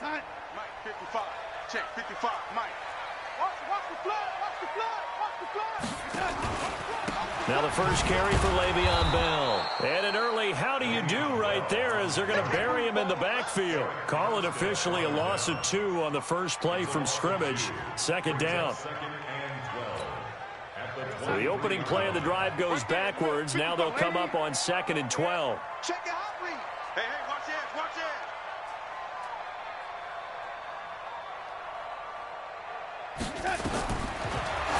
Mike, 55. Check, 55. Mike. Watch the flood. Watch the flood. Watch the flood. Now the first carry for Le'Veon Bell. And an early how do you do right there as they're going to bury him in the backfield. Call it officially a loss of 2 on the first play from scrimmage. Second down. So the opening play of the drive goes backwards. Now they'll come up on 2nd and 12. Check your hot read. Hey, watch it, watch it.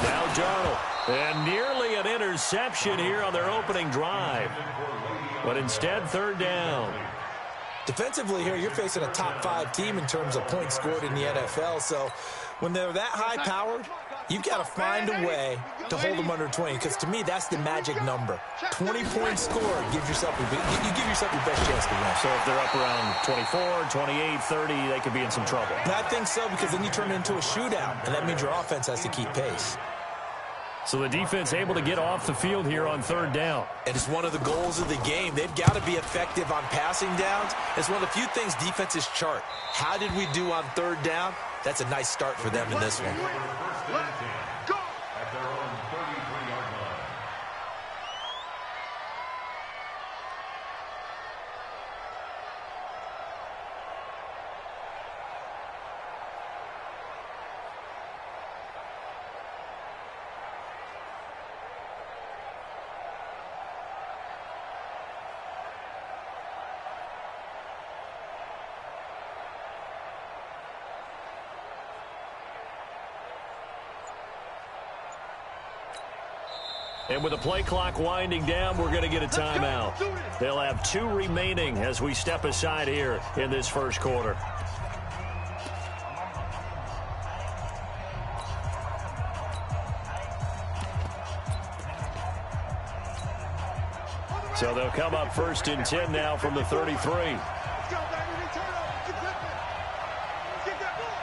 Now Darnold. And nearly an interception here on their opening drive. But instead, 3rd down. Defensively here, you're facing a top 5 team in terms of points scored in the NFL. So when they're that high-powered, you've got to find a way to hold them under 20. Because to me, that's the magic number. 20 points scored, you give yourself your best chance to win. So if they're up around 24, 28, 30, they could be in some trouble. And I think so, because then you turn it into a shootout, and that means your offense has to keep pace. So the defense able to get off the field here on 3rd down. And it's one of the goals of the game. They've got to be effective on passing downs. It's one of the few things defenses chart. How did we do on 3rd down? That's a nice start for them in this one. Go! At their own 33-yard line. And with the play clock winding down, we're going to get a timeout. They'll have 2 remaining as we step aside here in this first quarter. So they'll come up 1st and 10 now from the 33. Let's go, baby. Turn over. Keep flipping. Get that ball.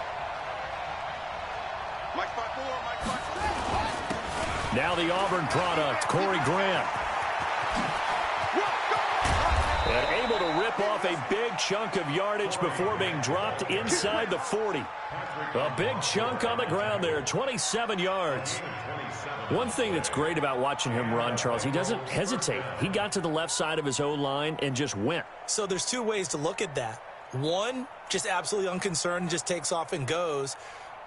Mike 5-4. Mike 5-4. Now the Auburn product, Corey Grant. And able to rip off a big chunk of yardage before being dropped inside the 40. A big chunk on the ground there, 27 yards. One thing that's great about watching him run, Charles, he doesn't hesitate. He got to the left side of his O-line and just went. So there's 2 ways to look at that. One, just absolutely unconcerned, just takes off and goes.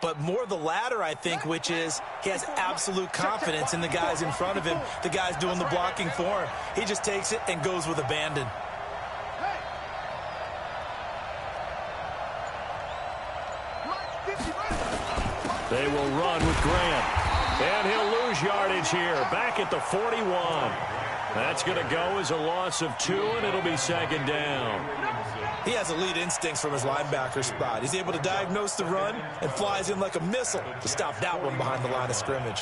But more the latter, I think, which is he has absolute confidence in the guys in front of him, the guys doing the blocking for him. He just takes it and goes with abandon. They will run with Grant. And he'll lose yardage here, back at the 41. That's going to go as a loss of 2, and it'll be 2nd down. He has elite instincts from his linebacker spot. He's able to diagnose the run and flies in like a missile to stop that one behind the line of scrimmage.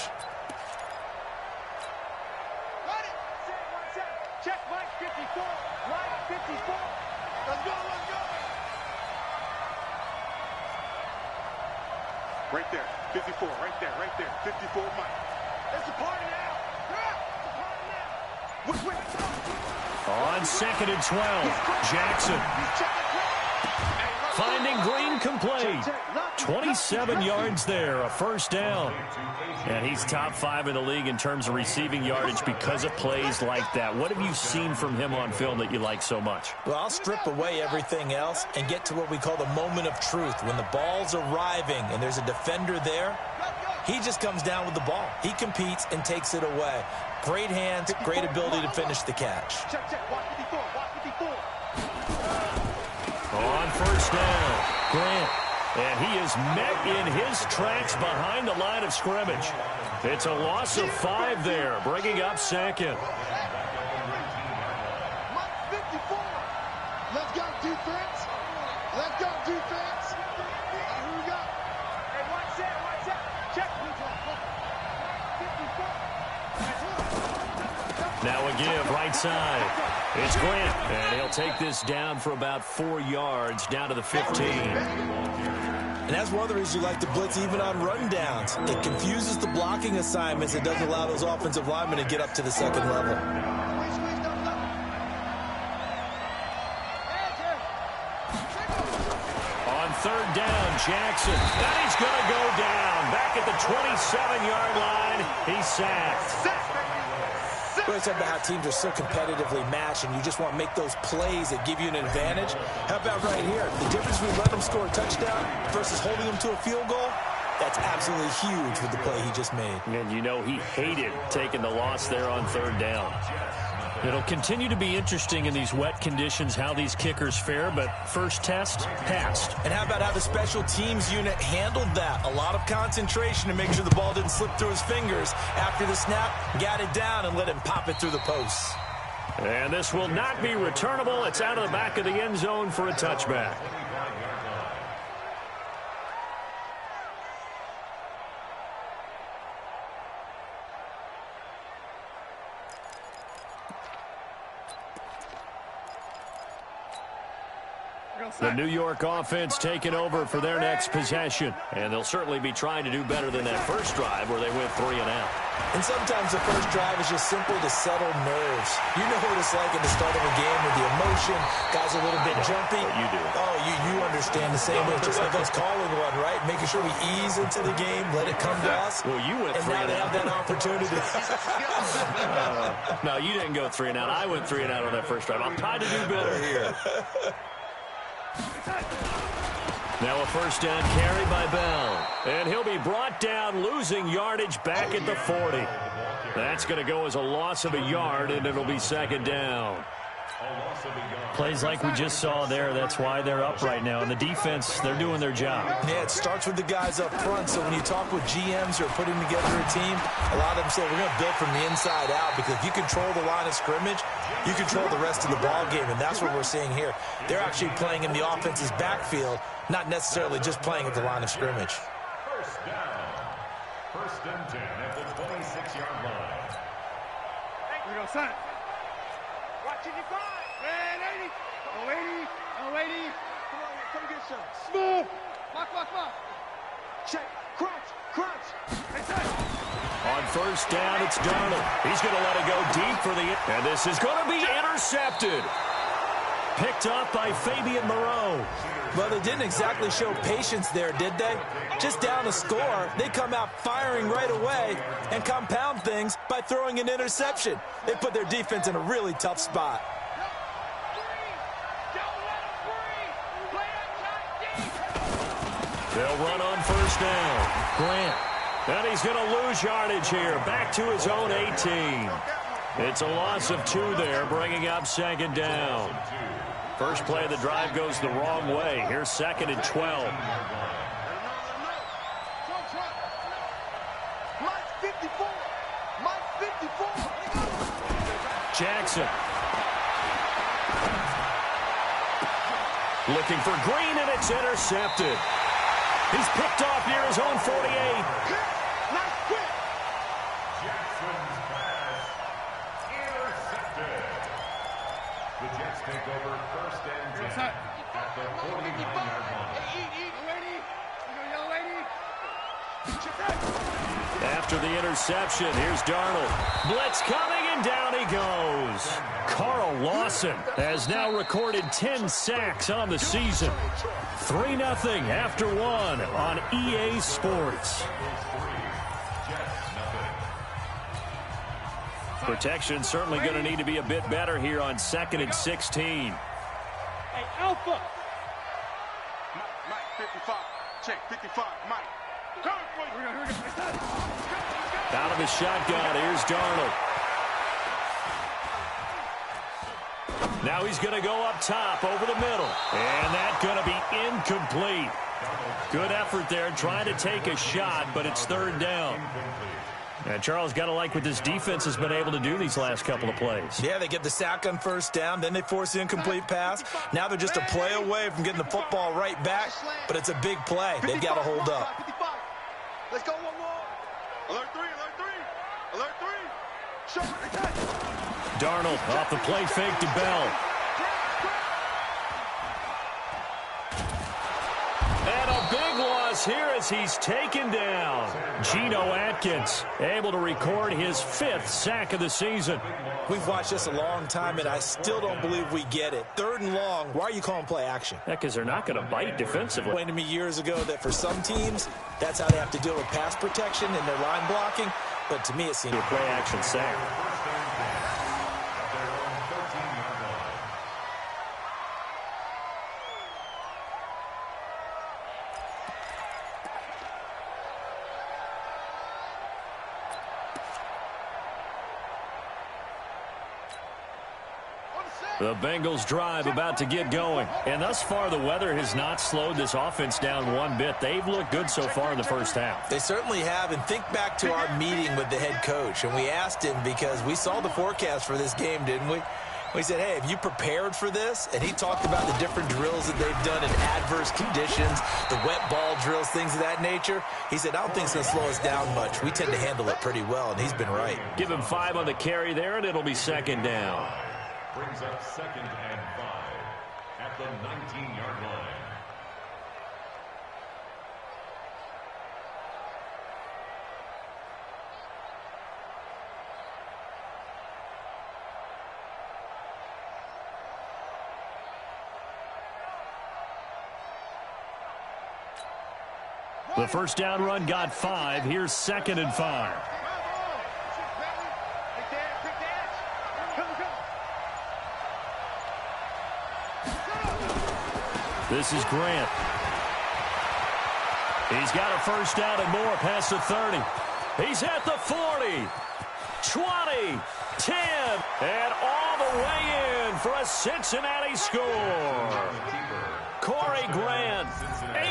Check Mike 54. Mike 54. Let's go, let's go. Right there, 54, right there, 54, Mike. It's a party now. It's a party now. On 2nd and 12, Jackson. Finding Green complete. 27 yards there, a 1st down. And he's top 5 in the league in terms of receiving yardage because of plays like that. What have you seen from him on film that you like so much? Well, I'll strip away everything else and get to what we call the moment of truth. When the ball's arriving and there's a defender there, he just comes down with the ball. He competes and takes it away. Great hands, great ability to finish the catch. Check, watch 54, watch 54. On 1st down, Grant. And he is met in his tracks behind the line of scrimmage. It's a loss of 5 there, bringing up 2nd. Mike 54. Let's go, defense. Let's go, defense. Who we got? Hey, watch that. Check. Now a give, right side. It's Grant, and he'll take this down for about 4 yards, down to the 15. And that's one of the reasons you like to blitz even on rundowns. It confuses the blocking assignments. It doesn't allow those offensive linemen to get up to the 2nd level. On third down. Jackson. And he's going to go down. Back at the 27-yard line. He's sacked. We always talk about how teams are so competitively matched, and you just want to make those plays that give you an advantage. How about right here? The difference between letting them score a touchdown versus holding them to a field goal, that's absolutely huge with the play he just made. And you know he hated taking the loss there on third down. It'll continue to be interesting in these wet conditions how these kickers fare, but first test, passed. And how about how the special teams unit handled that? A lot of concentration to make sure the ball didn't slip through his fingers. After the snap, got it down and let him pop it through the posts. And this will not be returnable. It's out of the back of the end zone for a touchback. The New York offense taking over for their next possession. And they'll certainly be trying to do better than that first drive where they went 3 and out. And sometimes the first drive is just simply to settle nerves. You know what it's like at the start of a game with the emotion. Guys are a little bit jumpy. You do. Oh, you understand the same way. Just like us calling one, right? Making sure we ease into the game, let it come to us. Well, you went 3 and out. And now they have that opportunity. No, you didn't go 3 and out. I went 3 and out on that first drive. I'm trying to do better here. Now a first down carry by Bell. And he'll be brought down, losing yardage back at the 40. That's going to go as a loss of a yard, and it'll be second down. Plays like we just saw there, that's why they're up right now. And the defense, they're doing their job. Yeah, it starts with the guys up front. So when you talk with GMs who are putting together a team, a lot of them say we're going to build from the inside out, because if you control the line of scrimmage, you control the rest of the ball game, and that's what we're seeing here. They're actually playing in the offense's backfield, not necessarily just playing at the line of scrimmage. First down. First and 10 at the 26-yard line. Here we go, son. Watching you find. Man, 80. Oh, 80. Come on, come get some. Smooth. Lock. Check. Crunch. Hey, son. On first down, it's Darnold. He's going to let it go deep for the... And this is going to be intercepted. Picked up by Fabian Moreau. Well, they didn't exactly show patience there, did they? Just down a score, they come out firing right away and compound things by throwing an interception. They put their defense in a really tough spot. They'll run on first down. Grant. And he's going to lose yardage here. Back to his own 18. It's a loss of 2 there, bringing up second down. First play of the drive goes the wrong way. Here's second and 12. Jackson. Looking for Green, and it's intercepted. He's picked off near his own 48. Jackson's pass intercepted. The Jets take over first and 10 at the 49-yard line. After the interception, here's Darnold. Blitz coming, and down he goes. Carl Lawson has now recorded 10 sacks on the season. 3-0 after 1 on EA Sports. Protection certainly going to need to be a bit better here on second and 16. Hey, Alpha. Mike, 55. Check, 55. Mike. Out of the shotgun, here's Darnold. Now he's going to go up top over the middle. And that's going to be incomplete. Good effort there trying to take a shot, but it's third down. And Charles, got to like what this defense has been able to do these last couple of plays. Yeah, they get the sack on first down, then they force the incomplete pass. Now they're just a play away from getting the football right back, but it's a big play. They've got to hold up. Let's go one more. Alert 3. Darnold off the play fake to Bell. And a big one us here as he's taken down. Geno Atkins able to record his 5th sack of the season. We've watched this a long time, and I still don't believe we get it. 3rd and long, why are you calling play action? Yeah, because they're not going to bite defensively. Explained to me years ago that for some teams, that's how they have to deal with pass protection and their line blocking. But to me, it seemed a play action sack. The Bengals drive about to get going. And thus far, the weather has not slowed this offense down one bit. They've looked good so far in the first half. They certainly have. And think back to our meeting with the head coach. And we asked him because we saw the forecast for this game, didn't we? We said, hey, have you prepared for this? And he talked about the different drills that they've done in adverse conditions, the wet ball drills, things of that nature. He said, I don't think it's going to slow us down much. We tend to handle it pretty well, and he's been right. Give him 5 on the carry there, and it'll be 2nd down. Brings up 2nd and 5 at the 19-yard line. The first down run got 5. Here's 2nd and 5. This is Grant. He's got a first down and more past the 30. He's at the 40, 20, 10, and all the way in for a Cincinnati score. Corey Grant,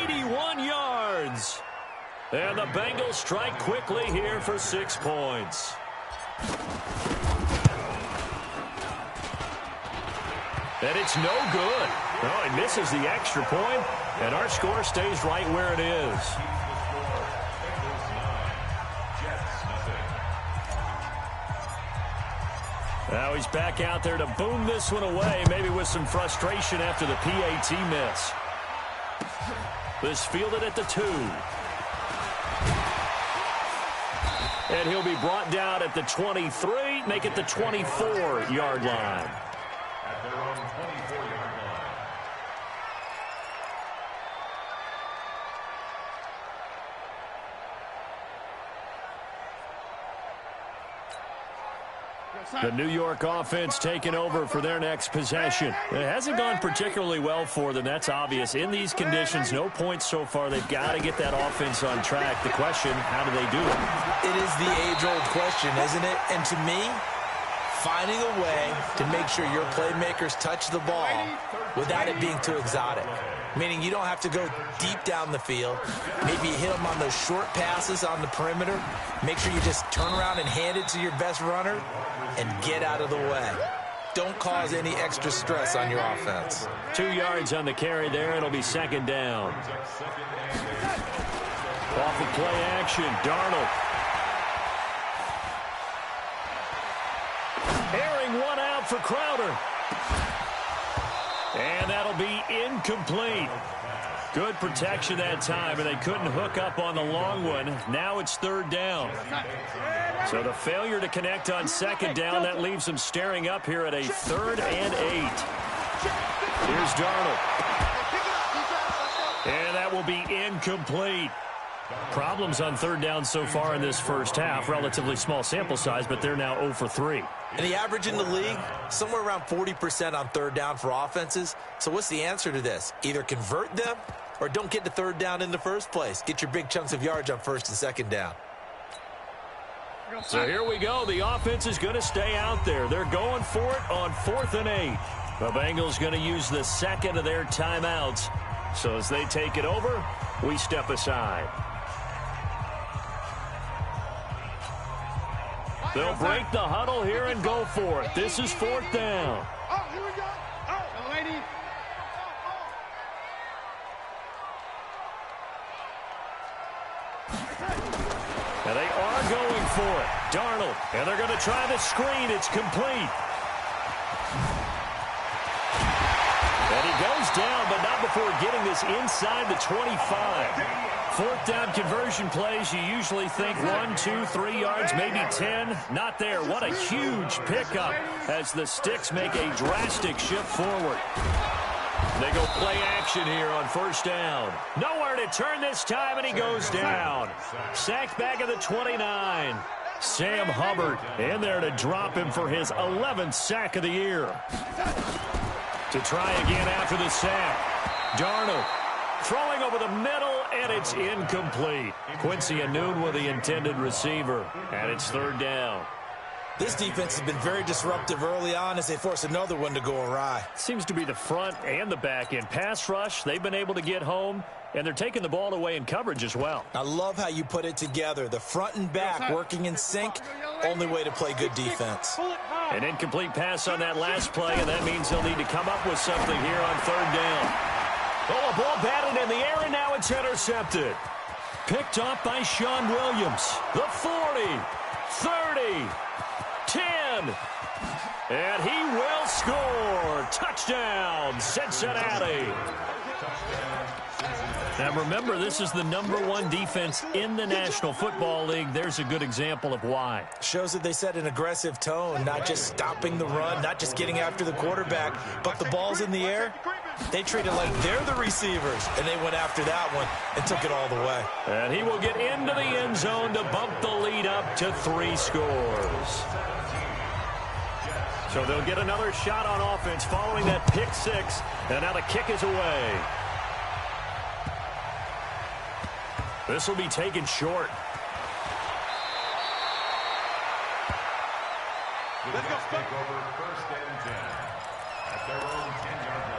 81 yards. And the Bengals strike quickly here for 6 points. And it's no good. Oh, he misses the extra point, and our score stays right where it is. Now he's back out there to boom this one away, maybe with some frustration after the PAT miss. This fielded at the 2. And he'll be brought down at the 23, make it the 24-yard line. At their own 24-yard line. The New York offense taking over for their next possession. It hasn't gone particularly well for them. That's obvious. In these conditions, no points so far. They've got to get that offense on track. The question, how do they do it? It is the age-old question, isn't it? And to me, finding a way to make sure your playmakers touch the ball without it being too exotic. Meaning you don't have to go deep down the field. Maybe you hit them on those short passes on the perimeter. Make sure you just turn around and hand it to your best runner and get out of the way. Don't cause any extra stress on your offense. 2 yards on the carry there. It'll be 2nd down. Off of play action, Darnold. Airing one out for Crowder. And that'll be incomplete. Good protection that time, and they couldn't hook up on the long one. Now it's 3rd down. So the failure to connect on 2nd down, that leaves them staring up here at a 3rd and 8. Here's Darnold. And that will be incomplete. Problems on 3rd down so far in this first half. Relatively small sample size, but they're now 0 for 3. And the average in the league, somewhere around 40% on 3rd down for offenses. So what's the answer to this? Either convert them or don't get to 3rd down in the first place. Get your big chunks of yards on 1st and 2nd down. So here we go. The offense is going to stay out there. They're going for it on 4th and 8. The Bengals going to use the 2nd of their timeouts. So as they take it over, we step aside. They'll break the huddle here and go for it. This is 4th down. Oh, here we go. Oh, lady. And they are going for it. Darnold. And they're going to try the screen. It's complete. And he goes down, but not before getting this inside the 25. Fourth down conversion plays, you usually think 1, 2, 3 yards, maybe 10. Not there. What a huge pickup as the Sticks make a drastic shift forward. They go play action here on first down. Nowhere to turn this time, and he goes down. Sacked back at the 29. Sam Hubbard in there to drop him for his 11th sack of the year. To try again after the sack. Darnold throwing over the middle, and it's incomplete. Quincy Anoon the intended receiver, and it's third down. This defense has been very disruptive early on as they force another one to go awry. Seems to be the front and the back end. Pass rush, they've been able to get home, and they're taking the ball away in coverage as well. I love how you put it together. The front and back working in sync, only way to play good defense. An incomplete pass on that last play, and that means they'll need to come up with something here on third down. Oh, a ball batted in the air, and now it's intercepted. Picked off by Sean Williams. The 40, 30, 10. And he will score. Touchdown, Cincinnati. Now remember, this is the #1 defense in the National Football League. There's a good example of why. Shows that they set an aggressive tone, not just stopping the run, not just getting after the quarterback, but the ball's in the air. They treat it like they're the receivers, and they went after that one and took it all the way. And he will get into the end zone to bump the lead up to 3 scores. So they'll get another shot on offense following that pick 6, and now the kick is away. This will be taken short. Let's go. Take over first and 10 at their own 10-yard line.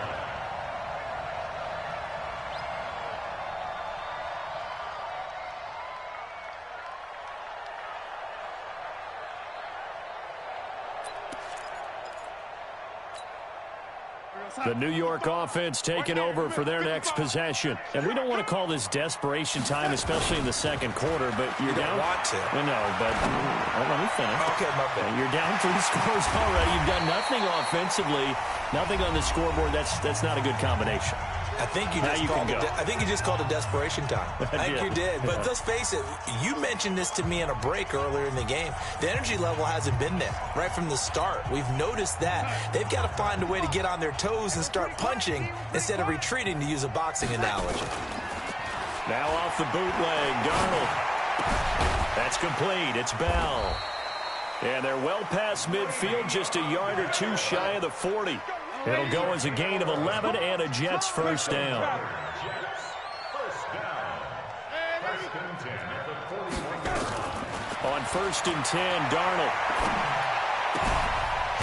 The New York offense taking over for their next possession. And we don't want to call this desperation time, especially in the second quarter, but you're down. You don't want to. Well, no, but let me finish. Okay, my bad. You're down 3 scores already. You've done nothing offensively, nothing on the scoreboard. That's not a good combination. I think you just called it desperation time. I think you did. But let's face it, you mentioned this to me in a break earlier in the game. The energy level hasn't been there right from the start. We've noticed that. They've got to find a way to get on their toes and start punching instead of retreating, to use a boxing analogy. Now off the bootleg, Darnold. That's complete. It's Bell. And they're well past midfield, just a yard or 2 shy of the 40. It'll go as a gain of 11 and a Jets first down. On first and 10, Darnold.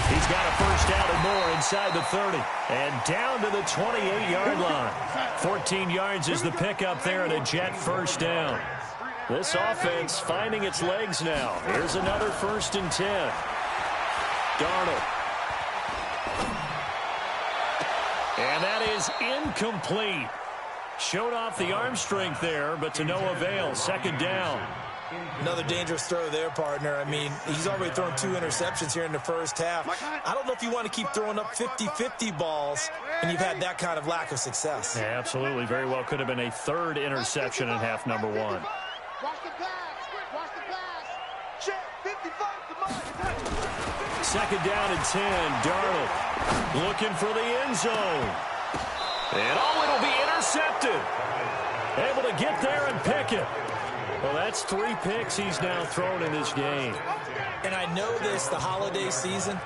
He's got a first down and more inside the 30. And down to the 28-yard line. 14 yards is the pickup there and a Jet first down. This offense finding its legs now. Here's another first and 10. Darnold. And that is incomplete. Showed off the arm strength there, but to no avail. Second down. Another dangerous throw there, partner. I mean, he's already thrown 2 interceptions here in the first half. I don't know if you want to keep throwing up 50-50 balls when you've had that kind of lack of success. Yeah, absolutely. Very well could have been a 3rd interception in half number 1. Watch the pass. Watch the pass. Check. 55. Second down and 10. Darnold looking for the end zone. And it'll be intercepted. Able to get there and pick it. Well, that's 3 picks he's now thrown in this game. And I know this, the holiday season,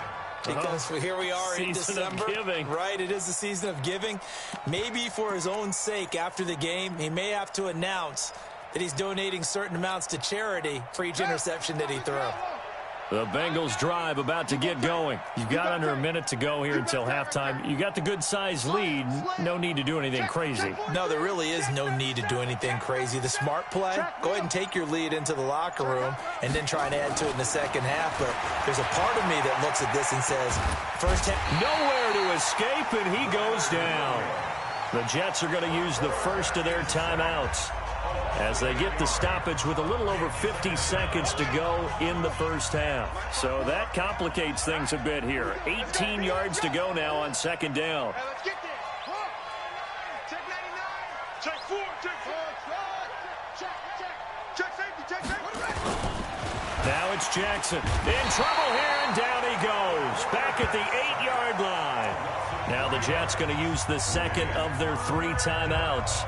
because here we are in December. Of giving. Right, it is the season of giving. Maybe for his own sake after the game, he may have to announce that he's donating certain amounts to charity for each interception that he throws. The Bengals drive about to get going. You've got under a minute to go here until halftime. You got the good-sized lead. No need to do anything crazy. No, there really is no need to do anything crazy. The smart play, go ahead and take your lead into the locker room and then try and add to it in the second half. But there's a part of me that looks at this and says, first half. Nowhere to escape, and he goes down. The Jets are going to use the first of their timeouts as they get the stoppage with a little over 50 seconds to go in the first half. So that complicates things a bit here. 18 yards to go now on second down. Let's get there. Check 4, check 4. Check safety, check safety. Now it's Jackson. In trouble here, and down he goes. Back at the 8-yard line. Now the Jets going to use the second of their 3 timeouts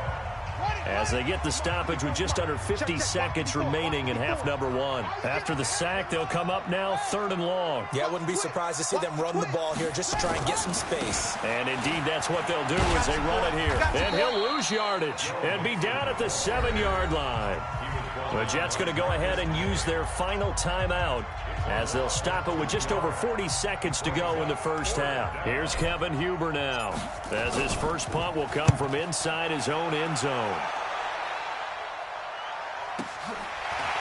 as they get the stoppage with just under 50 seconds remaining in half number 1. After the sack, they'll come up now 3rd and long. Yeah, I wouldn't be surprised to see them run the ball here just to try and get some space. And indeed, that's what they'll do as they run it here. And he'll lose yardage and be down at the 7-yard line. The Jets going to go ahead and use their final timeout as they'll stop it with just over 40 seconds to go in the first half. Here's Kevin Huber now, as his first punt will come from inside his own end zone.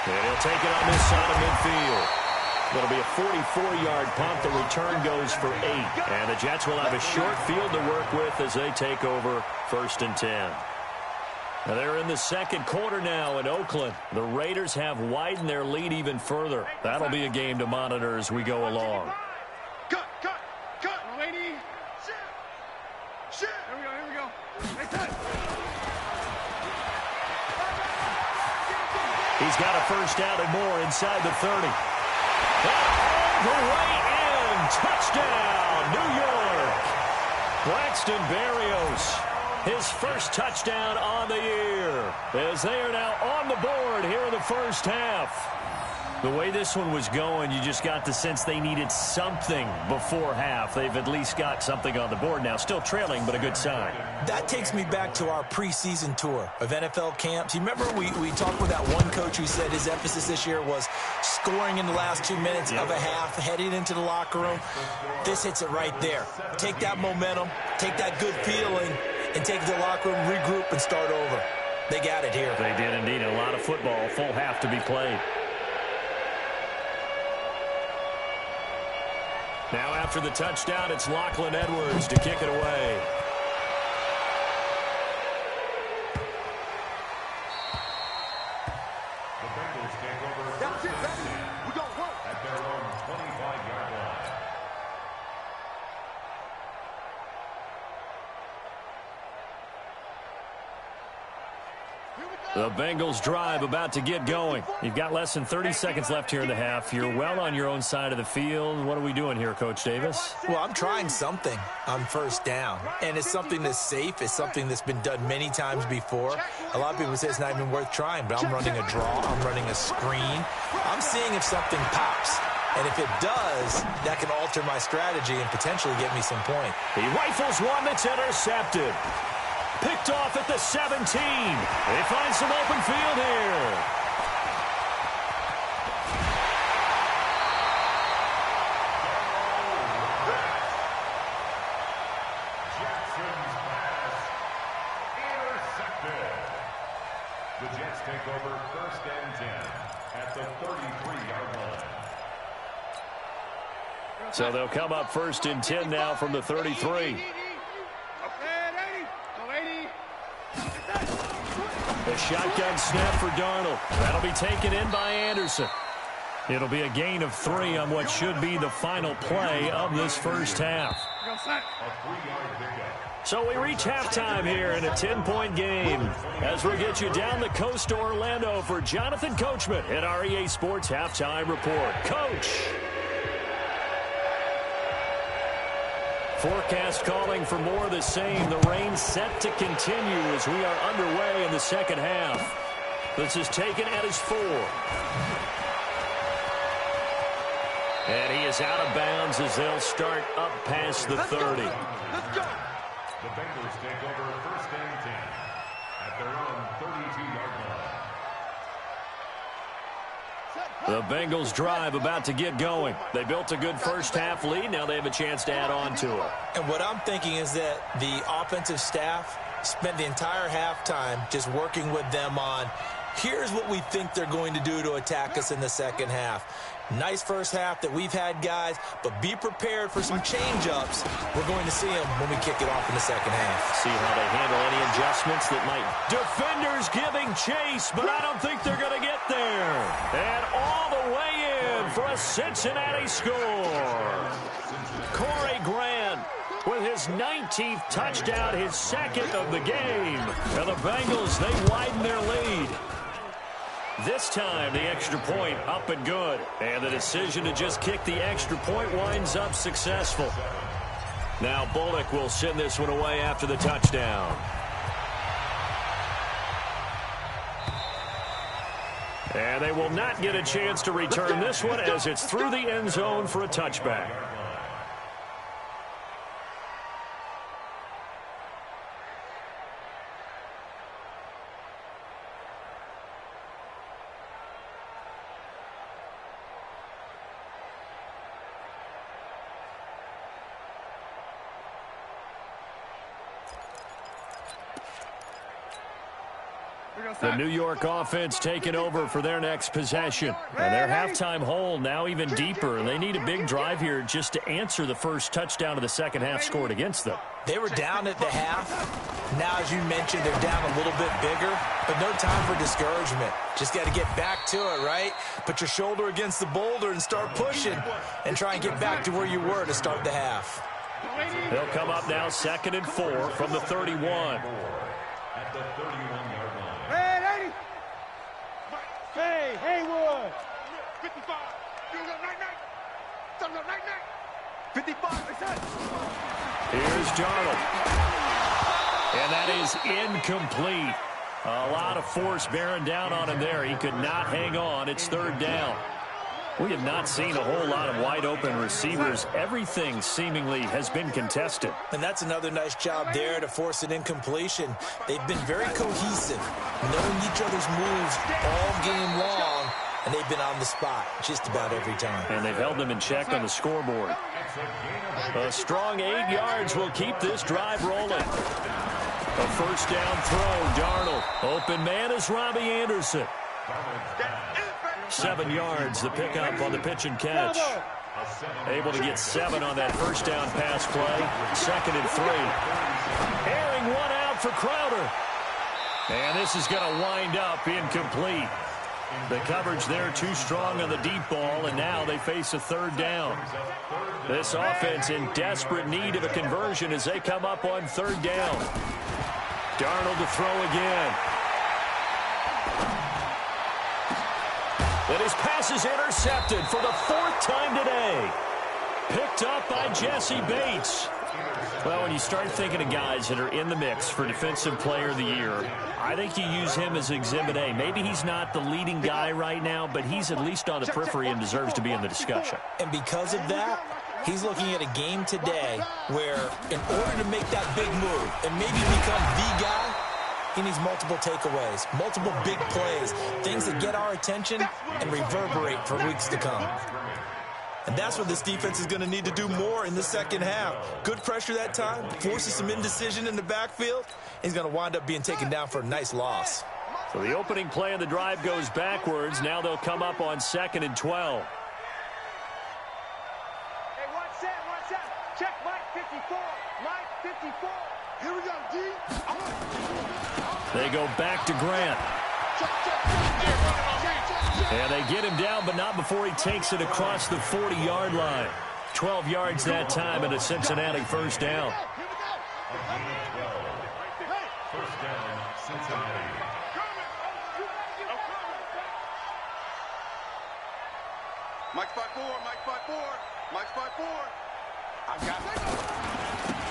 And he'll take it on this side of midfield. It'll be a 44-yard punt. The return goes for 8. And the Jets will have a short field to work with as they take over 1st and 10. Now they're in the second quarter now in Oakland. The Raiders have widened their lead even further. That'll be a game to monitor as we go along. Cut, lady. Shit. Here we go. Hey, cut. He's got a first down and more inside the 30. All the way in. Touchdown, New York. Braxton Berrios. His first touchdown on the year as they are now on the board here in the first half. The way this one was going, you just got the sense they needed something before half. They've at least got something on the board now. Still trailing, but a good sign. That takes me back to our preseason tour of NFL camps. You remember we talked with that one coach who said his emphasis this year was scoring in the last 2 minutes of a half, heading into the locker room. This hits it right there. Take that momentum, take that good feeling, and take it to the locker room, regroup, and start over. They got it here. They did indeed. A lot of football, full half to be played. Now after the touchdown, it's Lachlan Edwards to kick it away. The Bengals take over. That's it, baby. We don't work at their own 25-yard line. The Bengals drive about to get going. You've got less than 30 seconds left here in the half. You're well on your own side of the field. What are we doing here, Coach Davis? Well, I'm trying something on first down, and it's something that's safe. It's something that's been done many times before. A lot of people say it's not even worth trying, but I'm running a draw. I'm running a screen. I'm seeing if something pops. And if it does, that can alter my strategy and potentially get me some point. He rifles one that's intercepted. Picked off at the 17. They find some open field here. Jackson's pass intercepted. The Jets take over 1st and 10 at the 33-yard line. So they'll come up 1st and 10 now from the 33. A shotgun snap for Darnold. That'll be taken in by Anderson. It'll be a gain of 3 on what should be the final play of this first half. So we reach halftime here in a 10-point game as we get you down the coast to Orlando for Jonathan Coachman at our EA Sports Halftime Report. Coach. Forecast calling for more of the same. The rain set to continue as we are underway in the second half. This is taken at his 4. And he is out of bounds as they'll start up past the 30. Let's go. The Bengals take over 1st and 10 at their own 32-yard line. The Bengals drive about to get going. They built a good first half lead. Now they have a chance to add on to it. And what I'm thinking is that the offensive staff spent the entire halftime just working with them on, here's what we think they're going to do to attack us in the second half. Nice first half that we've had, guys, but be prepared for some change-ups. We're going to see them when we kick it off in the second half. See how they handle any adjustments that might. Defenders giving chase, but I don't think they're going to get there. And all the way in for a Cincinnati score. Corey Grant with his his 19th touchdown, his second of the game. And the Bengals, they widen their lead. This time, the extra point up and good. And the decision to just kick the extra point winds up successful. Now Bullock will send this one away after the touchdown. And they will not get a chance to return this one as it's through the end zone for a touchback. The New York offense taking over for their next possession. And their halftime hole now even deeper. And they need a big drive here just to answer the first touchdown of the second half scored against them. They were down at the half. Now, as you mentioned, they're down a little bit bigger. But no time for discouragement. Just got to get back to it, right? Put your shoulder against the boulder and start pushing. And try and get back to where you were to start the half. They'll come up now 2nd and 4 from the 31. At the 31-yard line. Hey, Haywood. 55. 55. Here's Darnold. And that is incomplete. A lot of force bearing down on him there. He could not hang on. It's 3rd down. We have not seen a whole lot of wide-open receivers. Everything seemingly has been contested. And that's another nice job there to force an incompletion. They've been very cohesive, knowing each other's moves all game long, and they've been on the spot just about every time. And they've held them in check on the scoreboard. A strong 8 yards will keep this drive rolling. A first down throw, Darnold. Open man is Robbie Anderson. 7 yards, the pickup on the pitch and catch. Able to get 7 on that first down pass play. 2nd and 3. Airing one out for Crowder. And this is going to wind up incomplete. The coverage there too strong on the deep ball, and now they face a 3rd down. This offense in desperate need of a conversion as they come up on 3rd down. Darnold to throw again. And his pass is intercepted for the 4th time today. Picked up by Jesse Bates. Well, when you start thinking of guys that are in the mix for Defensive Player of the Year, I think you use him as Exhibit A. Maybe he's not the leading guy right now, but he's at least on the periphery and deserves to be in the discussion. And because of that, he's looking at a game today where in order to make that big move and maybe become the guy, he needs multiple takeaways, multiple big plays, things that get our attention and reverberate for weeks to come. And that's what this defense is going to need to do more in the second half. Good pressure that time, forces some indecision in the backfield. He's going to wind up being taken down for a nice loss. So the opening play of the drive goes backwards. Now they'll come up on 2nd and 12. Hey, what's that? Check Mike 54. Mike 54. Here we go, D. They go back to Grant. And they get him down, but not before he takes it across the 40-yard line. 12 yards that time and a Cincinnati first down. First down, Cincinnati. Mike 54. Mike 54. I've got it.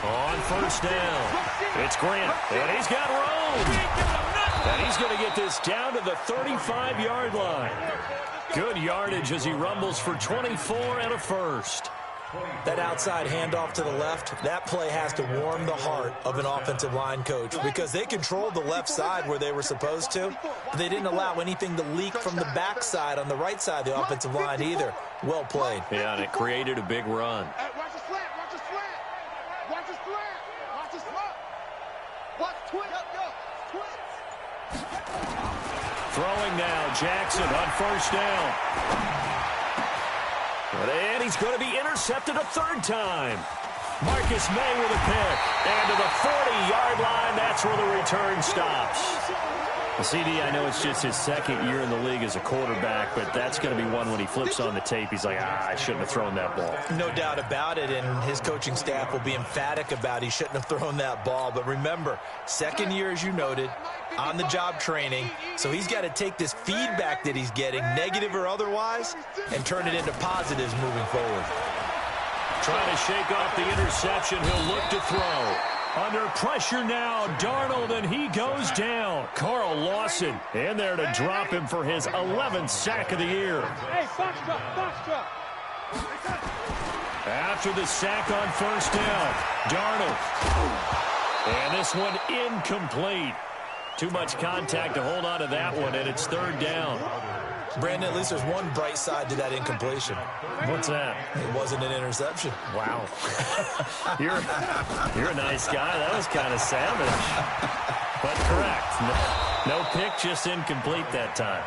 On first down, it's Grant, and he's got room. And he's going to get this down to the 35-yard line. Good yardage as he rumbles for 24 and a first. That outside handoff to the left, that play has to warm the heart of an offensive line coach because they controlled the left side where they were supposed to, but they didn't allow anything to leak from the backside on the right side of the offensive line either. Well played. Yeah, and it created a big run. Watch the slant. Watch the slant. Watch twist. Throwing now, Jackson on first down. And he's going to be intercepted a 3rd time. Marcus May with a pick. And to the 40-yard line, that's where the return stops. Well, CD, I know it's just his second year in the league as a quarterback, but that's going to be one when he flips on the tape. He's like, I shouldn't have thrown that ball. No doubt about it, and his coaching staff will be emphatic about he shouldn't have thrown that ball. But remember, second year, as you noted, on-the-job training, so he's got to take this feedback that he's getting, negative or otherwise, and turn it into positives moving forward. Trying to shake off the interception. He'll look to throw. Under pressure now, Darnold, and he goes down. Carl Lawson in there to drop him for his 11th sack of the year. Hey, box drop. After the sack on first down, Darnold. And this one incomplete. Too much contact to hold on to that one, and it's third down. Brandon, at least there's one bright side to that incompletion. What's that? It wasn't an interception. Wow. You're a nice guy. That was kind of savage. But correct. No pick, just incomplete that time.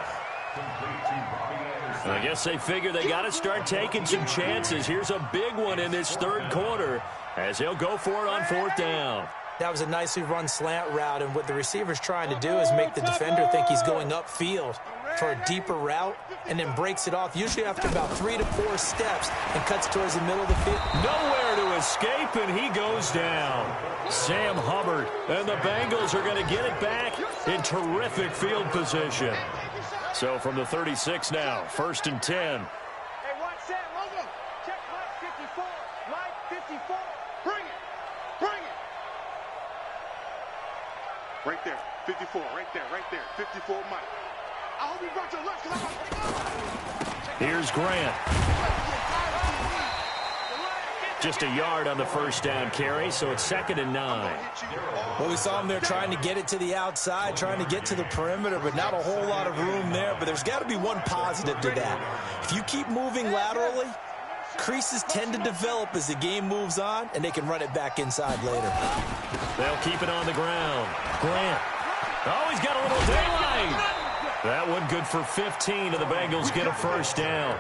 I guess they figure they got to start taking some chances. Here's a big one in this third quarter as he'll go for it on fourth down. That was a nicely run slant route, and what the receiver's trying to do is make the defender think he's going upfield for a deeper route and then breaks it off, usually after about 3 to 4 steps, and cuts towards the middle of the field. Nowhere to escape, and he goes down. Sam Hubbard and the Bengals are going to get it back in terrific field position. So from the 36 now, 1st and 10. Hey, watch Sam, logo. Check Mike 54. Mike 54. Bring it. Right there, 54, right there, 54, Mike. I hope you brought your left, because I'm Here's Grant. Just a yard on the first down carry, so it's 2nd and 9. Well, we saw him there trying to get it to the outside, trying to get to the perimeter, but not a whole lot of room there. But there's got to be one positive to that. If you keep moving laterally, creases tend to develop as the game moves on, and they can run it back inside later. They'll keep it on the ground. Grant. Oh, he's got a little daylight. That one good for 15, and the Bengals get a first down.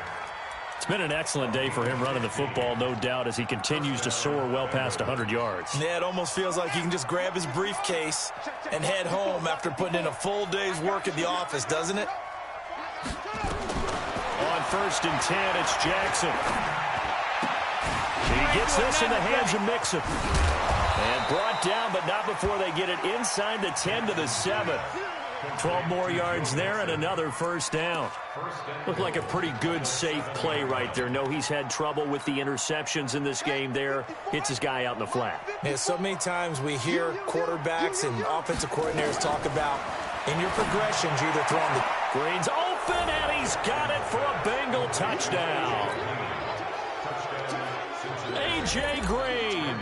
It's been an excellent day for him running the football, no doubt, as he continues to soar well past 100 yards. Yeah, it almost feels like he can just grab his briefcase and head home after putting in a full day's work at the office, doesn't it? On 1st and 10, it's Jackson. He gets this in the hands of Mixon. And brought down, but not before they get it inside the 10 to the 7. 12 more yards there and another first down. Looked like a pretty good, safe play right there. No, he's had trouble with the interceptions in this game there. Hits his guy out in the flat. Yeah, so many times we hear quarterbacks and offensive coordinators talk about, in your progressions, you're either throwing the... Green's open, and he's got it for a Bengal touchdown. A.J. Green,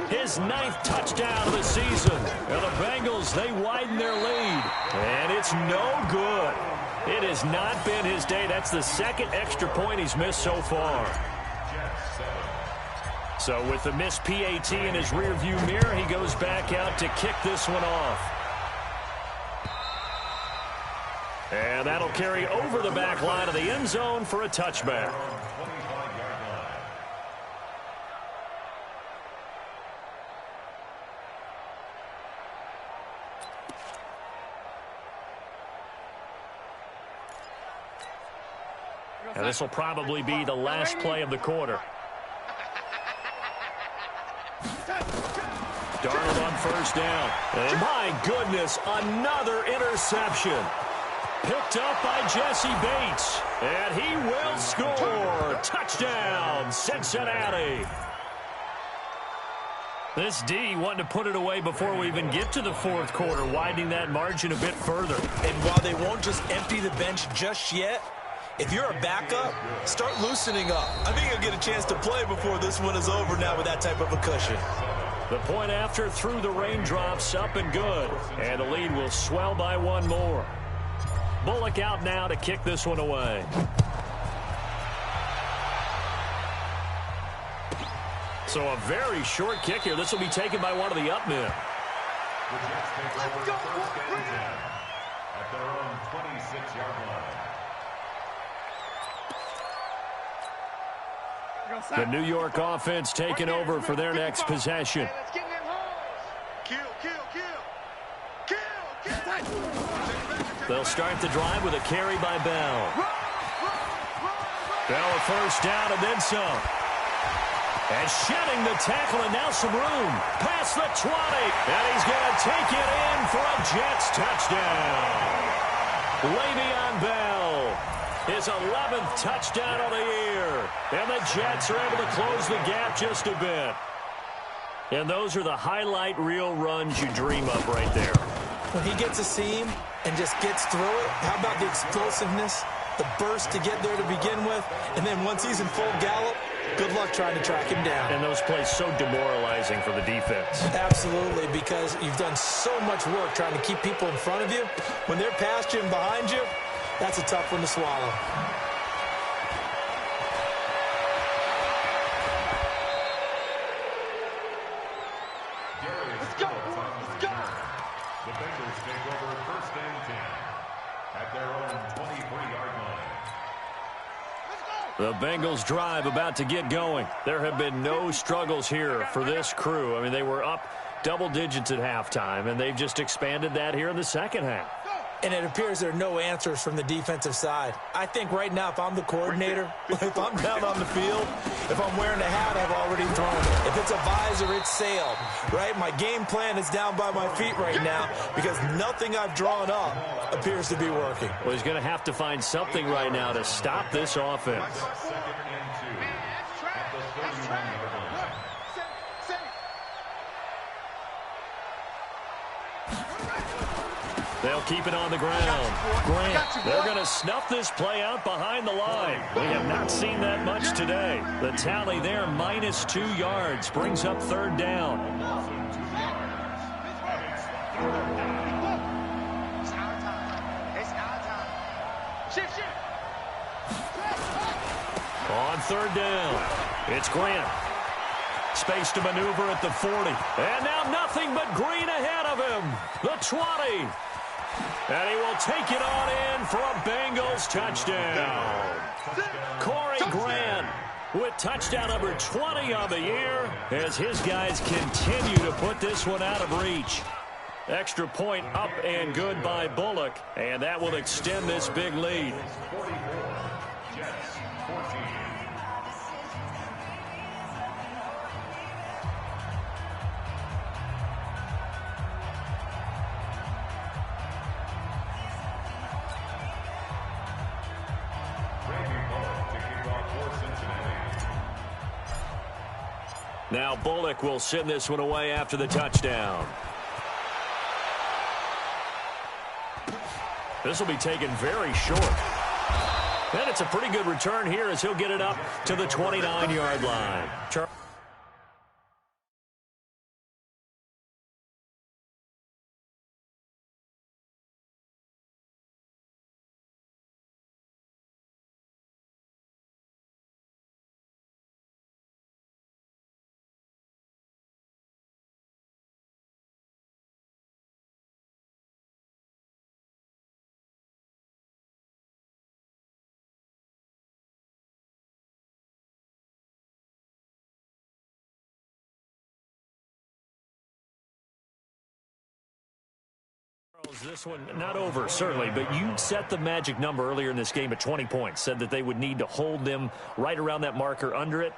his 9th touchdown of the season. And the Bengals, they widen their lead. And it's no good. It has not been his day. That's the 2nd extra point he's missed so far. So with the missed PAT in his rearview mirror, he goes back out to kick this one off. And that'll carry over the back line of the end zone for a touchback. And this will probably be the last play of the quarter. Darnold on first down. And my goodness, another interception. Picked up by Jesse Bates. And he will score. Touchdown, Cincinnati. This D wanting to put it away before we even get to the 4th quarter, widening that margin a bit further. And while they won't just empty the bench just yet, if you're a backup, start loosening up. I think you'll get a chance to play before this one is over now with that type of a cushion. The point after through the raindrops, up and good. And the lead will swell by one more. Bullock out now to kick this one away. So a very short kick here. This will be taken by one of the up men. The Jets take over first and 10 at their own 26-yard line. The New York offense taking over for their next possession. Kill. They'll start the drive with a carry by Bell. Bell a first down and then some. And shedding the tackle, and now some room. Past the 20. And he's going to take it in for a Jets touchdown. Le'Veon Bell, his 11th touchdown of the year. And the Jets are able to close the gap just a bit. And those are the highlight reel runs you dream of right there. When he gets a seam and just gets through it, how about the explosiveness, the burst to get there to begin with, and then once he's in full gallop, good luck trying to track him down. And those plays so demoralizing for the defense. Absolutely, because you've done so much work trying to keep people in front of you. When they're past you and behind you, that's a tough one to swallow. Let's go. Let's go. The Bengals take over first and 10 at their own 23-yard line. The Bengals drive about to get going. There have been no struggles here for this crew. I mean, they were up double digits at halftime, and they've just expanded that here in the second half. And it appears there are no answers from the defensive side. I think right now, if I'm the coordinator, if I'm down on the field, if I'm wearing a hat, I've already thrown it. If it's a visor, it's sailed, right? My game plan is down by my feet right now because nothing I've drawn up appears to be working. Well, he's going to have to find something right now to stop this offense. Second and 2 at the 31-yard line. They'll keep it on the ground. Grant, they're going to snuff this play out behind the line. We have not seen that much today. The tally there, -2 yards, brings up third down. On third down, it's Grant. Space to maneuver at the 40. And now nothing but green ahead of him. The 20. And he will take it on in for a Bengals touchdown. Corey Grant with touchdown number 20 on the year as his guys continue to put this one out of reach. Extra point up and good by Bullock, and that will extend this big lead. 44, Jets 14. Now Bullock will send this one away after the touchdown. This will be taken very short. And it's a pretty good return here as he'll get it up to the 29-yard line. This one not over, certainly, but you set the magic number earlier in this game at 20 points, said that they would need to hold them right around that marker under it.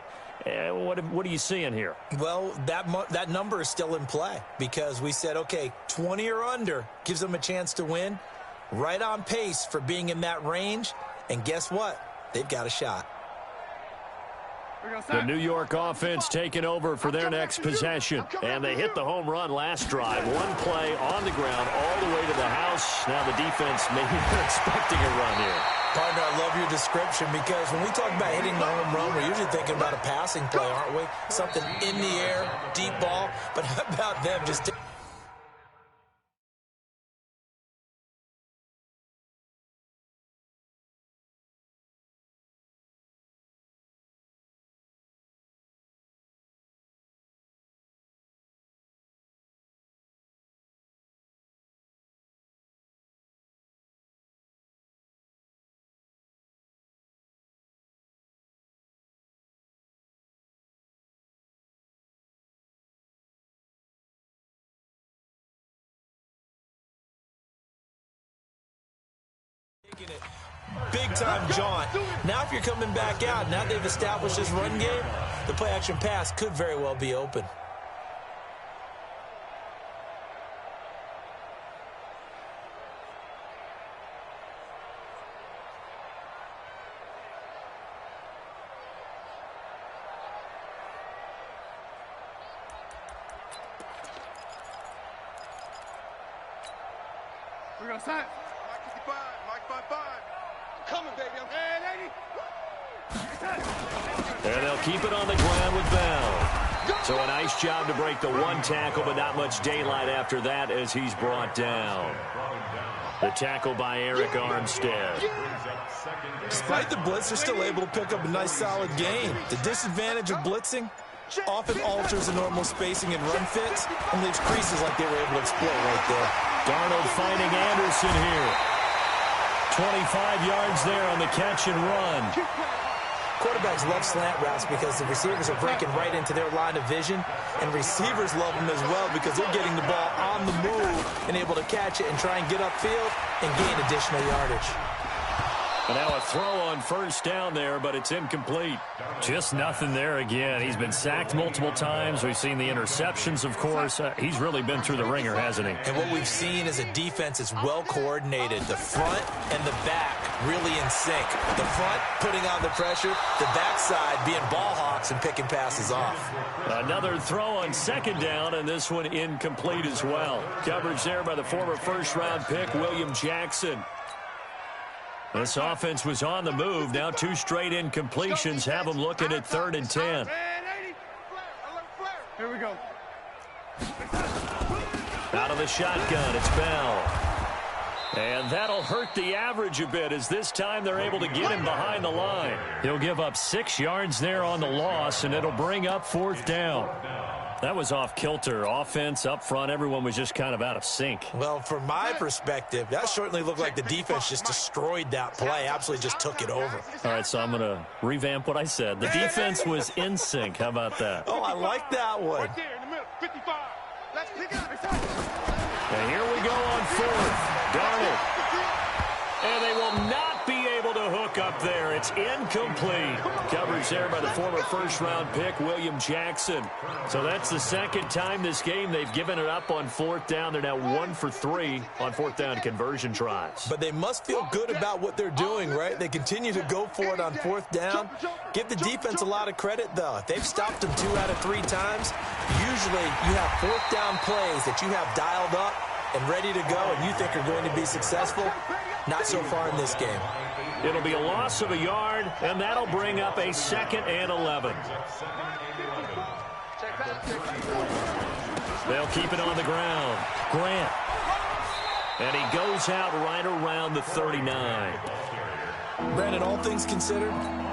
What are you seeing here? Well, that number is still in play because we said, okay, 20 or under gives them a chance to win. Right on pace for being in that range, and guess what? They've got a shot. The New York offense taking over for their next possession. And they hit the home run last drive. One play on the ground all the way to the house. Now the defense maybe they're expecting a run here. Partner, I love your description because when we talk about hitting the home run, we're usually thinking about a passing play, aren't we? Something in the air, deep ball. But how about them just Big-time jaunt. Now if you're coming back out, now they've established this run game, the play-action pass could very well be open. We're going to set. Mike 55, Mike 55. Coming, baby. And they'll keep it on the ground with Bell. So a nice job to break the one tackle, but not much daylight after that as he's brought down. The tackle by Eric Armstead. Despite the blitz, they're still able to pick up a nice, solid gain. The disadvantage of blitzing often alters the normal spacing and run fits and leaves creases like they were able to exploit right there. Darnold finding Anderson here. 25 yards there on the catch and run. Quarterbacks love slant routes because the receivers are breaking right into their line of vision, and receivers love them as well because they're getting the ball on the move and able to catch it and try and get upfield and gain additional yardage. And now a throw on first down there, but it's incomplete. Just nothing there again. He's been sacked multiple times. We've seen the interceptions, of course. He's really been through the ringer, hasn't he? And what we've seen is a defense that's well coordinated. The front and the back really in sync. The front putting on the pressure, the backside being ball hawks and picking passes off. Another throw on second down, and this one incomplete as well. Coverage there by the former first-round pick, William Jackson. This offense was on the move. Now two straight incompletions have them looking at 3rd and 10. Here we go. Out of the shotgun, it's Bell. And that'll hurt the average a bit as this time they're able to get him behind the line. He'll give up 6 yards there on the loss, and it'll bring up 4th down. That was off kilter. Offense up front, everyone was just kind of out of sync. Well, from my perspective, that certainly looked like the defense just destroyed that play, absolutely just took it over. All right, so I'm going to revamp what I said. The defense was in sync. How about that? Oh, I like that one. Right there in the middle, 55. Let's pick it up. And here we go on 4th. Darnold. And they will not be able to hook up there. It's incomplete. Coverage there by the former first-round pick, William Jackson. So that's the second time this game they've given it up on 4th down. They're now 1 for 3 on 4th down conversion tries. But they must feel good about what they're doing, right? They continue to go for it on 4th down. Give the defense a lot of credit, though. If they've stopped them 2 out of 3 times, usually you have 4th down plays that you have dialed up and ready to go and you think are going to be successful. Not so far in this game. It'll be a loss of a yard, and that'll bring up a 2nd and 11. They'll keep it on the ground. Grant. And he goes out right around the 39. Brandon, all things considered,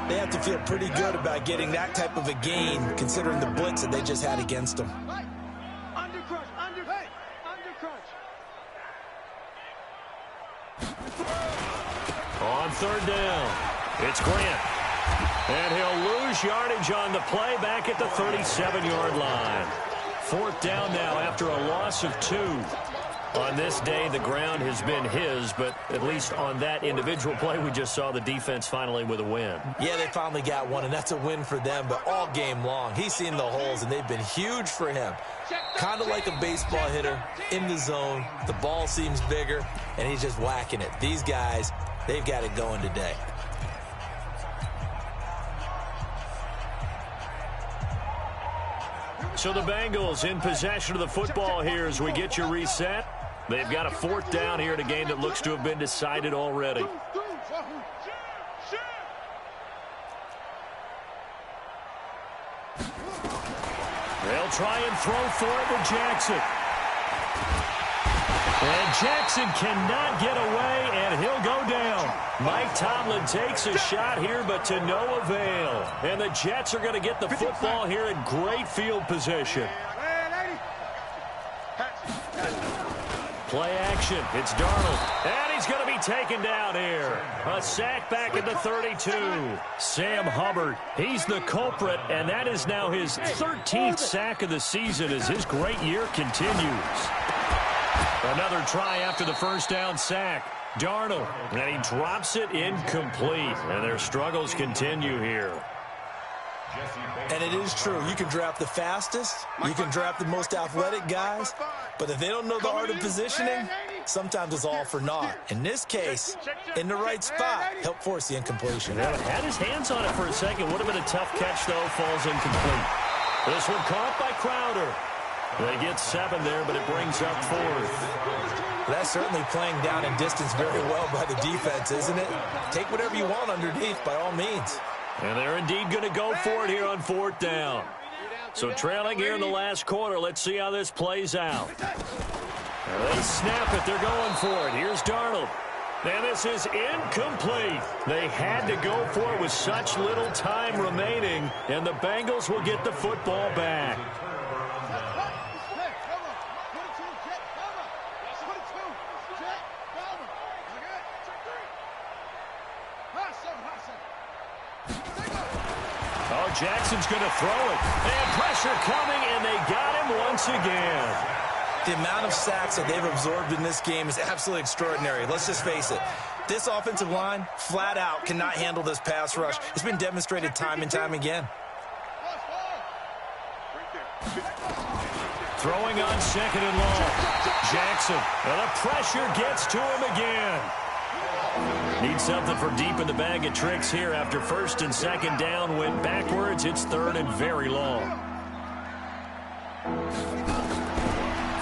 they have to feel pretty good about getting that type of a gain considering the blitz that they just had against them. On 3rd down, it's Grant. And he'll lose yardage on the play back at the 37-yard line. 4th down now after a loss of 2. On this day, the ground has been his, but at least on that individual play, we just saw the defense finally with a win. Yeah, they finally got one, and that's a win for them, but all game long, he's seen the holes, and they've been huge for him. Kind of like a baseball hitter in the zone. The ball seems bigger, and he's just whacking it. These guys, they've got it going today. So the Bengals in possession of the football here as we get you reset. They've got a 4th down here in a game that looks to have been decided already. They'll try and throw for it with Jackson. And Jackson cannot get away, and he'll go down. Mike Tomlin takes a shot here, but to no avail. And the Jets are going to get the football here in great field position. Play action. It's Darnold. And he's going to be taken down here. A sack back at the 32. Sam Hubbard, he's the culprit, and that is now his 13th sack of the season as his great year continues. Another try after the 1st down sack. Darnold, and he drops it incomplete. And their struggles continue here. And it is true. You can draft the fastest. You can draft the most athletic guys. But if they don't know the art of positioning, sometimes it's all for naught. In this case, in the right spot, help force the incompletion. Yeah, had his hands on it for a second. Would have been a tough catch, though. Falls incomplete. This one caught by Crowder. They get 7 there, but it brings up 4th. That's certainly playing down in distance very well by the defense, isn't it? Take whatever you want underneath, by all means. And they're indeed going to go for it here on 4th down. So trailing here in the last quarter. Let's see how this plays out. They snap it. They're going for it. Here's Darnold. And this is incomplete. They had to go for it with such little time remaining. And the Bengals will get the football back. Jackson's going to throw it. And pressure coming, and they got him once again. The amount of sacks that they've absorbed in this game is absolutely extraordinary. Let's just face it. This offensive line, flat out, cannot handle this pass rush. It's been demonstrated time and time again. Throwing on 2nd and long. Jackson, and the pressure gets to him again. Need something for deep in the bag of tricks here after 1st and 2nd down. Went backwards. It's 3rd and very long.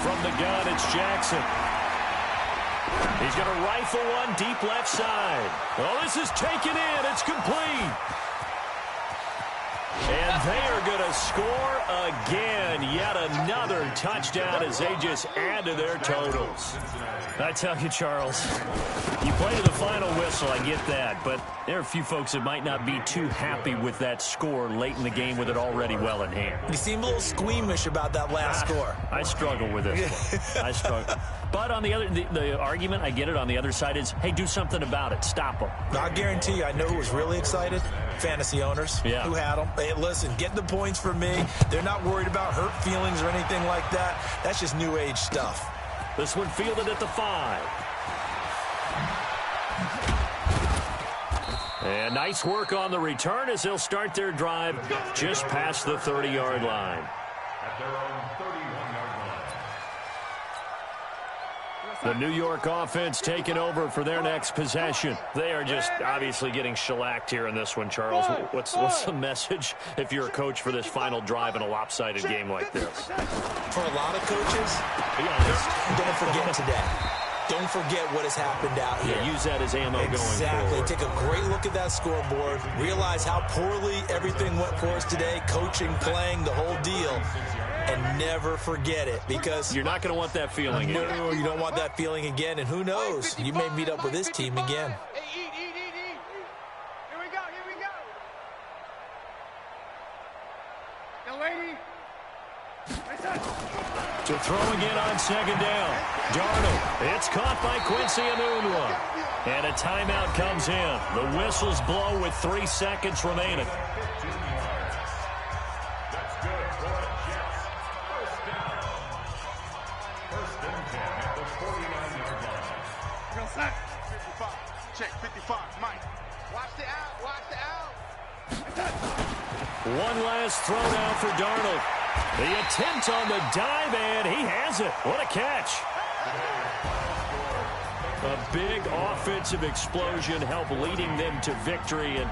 From the gun, it's Jackson. He's going to rifle one deep left side. Oh, this is taken in. It's complete. And they are going to score again. Yet another touchdown as they just add to their totals. I tell you, Charles, you play to the final whistle, I get that. But there are a few folks that might not be too happy with that score late in the game with it already well in hand. You seem a little squeamish about that last score. I struggle with this one. I struggle. But on the other, the argument, I get it, on the other side is, hey, do something about it. Stop them. I guarantee you, I know who was really excited. Fantasy owners who had them. Hey, listen, get the points for me. They're not worried about hurt feelings or anything like that. That's just new age stuff. This one fielded at the 5. And nice work on the return as they'll start their drive just past the 30-yard line. At their own 31-yard line. The New York offense taking over for their next possession. They are just obviously getting shellacked here in this one, Charles. What's the message if you're a coach for this final drive in a lopsided game like this? For a lot of coaches, be honest, don't forget today. Don't forget what has happened out here. Yeah, use that as ammo going forward. Exactly. Take a great look at that scoreboard. Realize how poorly everything went for us today. Coaching, playing, the whole deal. And never forget it, because you're not going to want that feeling again. No, you don't want that feeling again. And who knows? You may meet up with this team again. Hey, eat. Here we go. Now, lady. To throw again on 2nd down. Darnold. It's caught by Quincy Enunwa. And a timeout comes in. The whistles blow with 3 seconds remaining. That's good for the Jets. First down. 1st and 10 at the 49-yard line. Real set. 55. Check 55. Mike. Watch the out. One last throw down for Darnold. The attempt on the dive, and he has it. What a catch. A big offensive explosion helped leading them to victory. And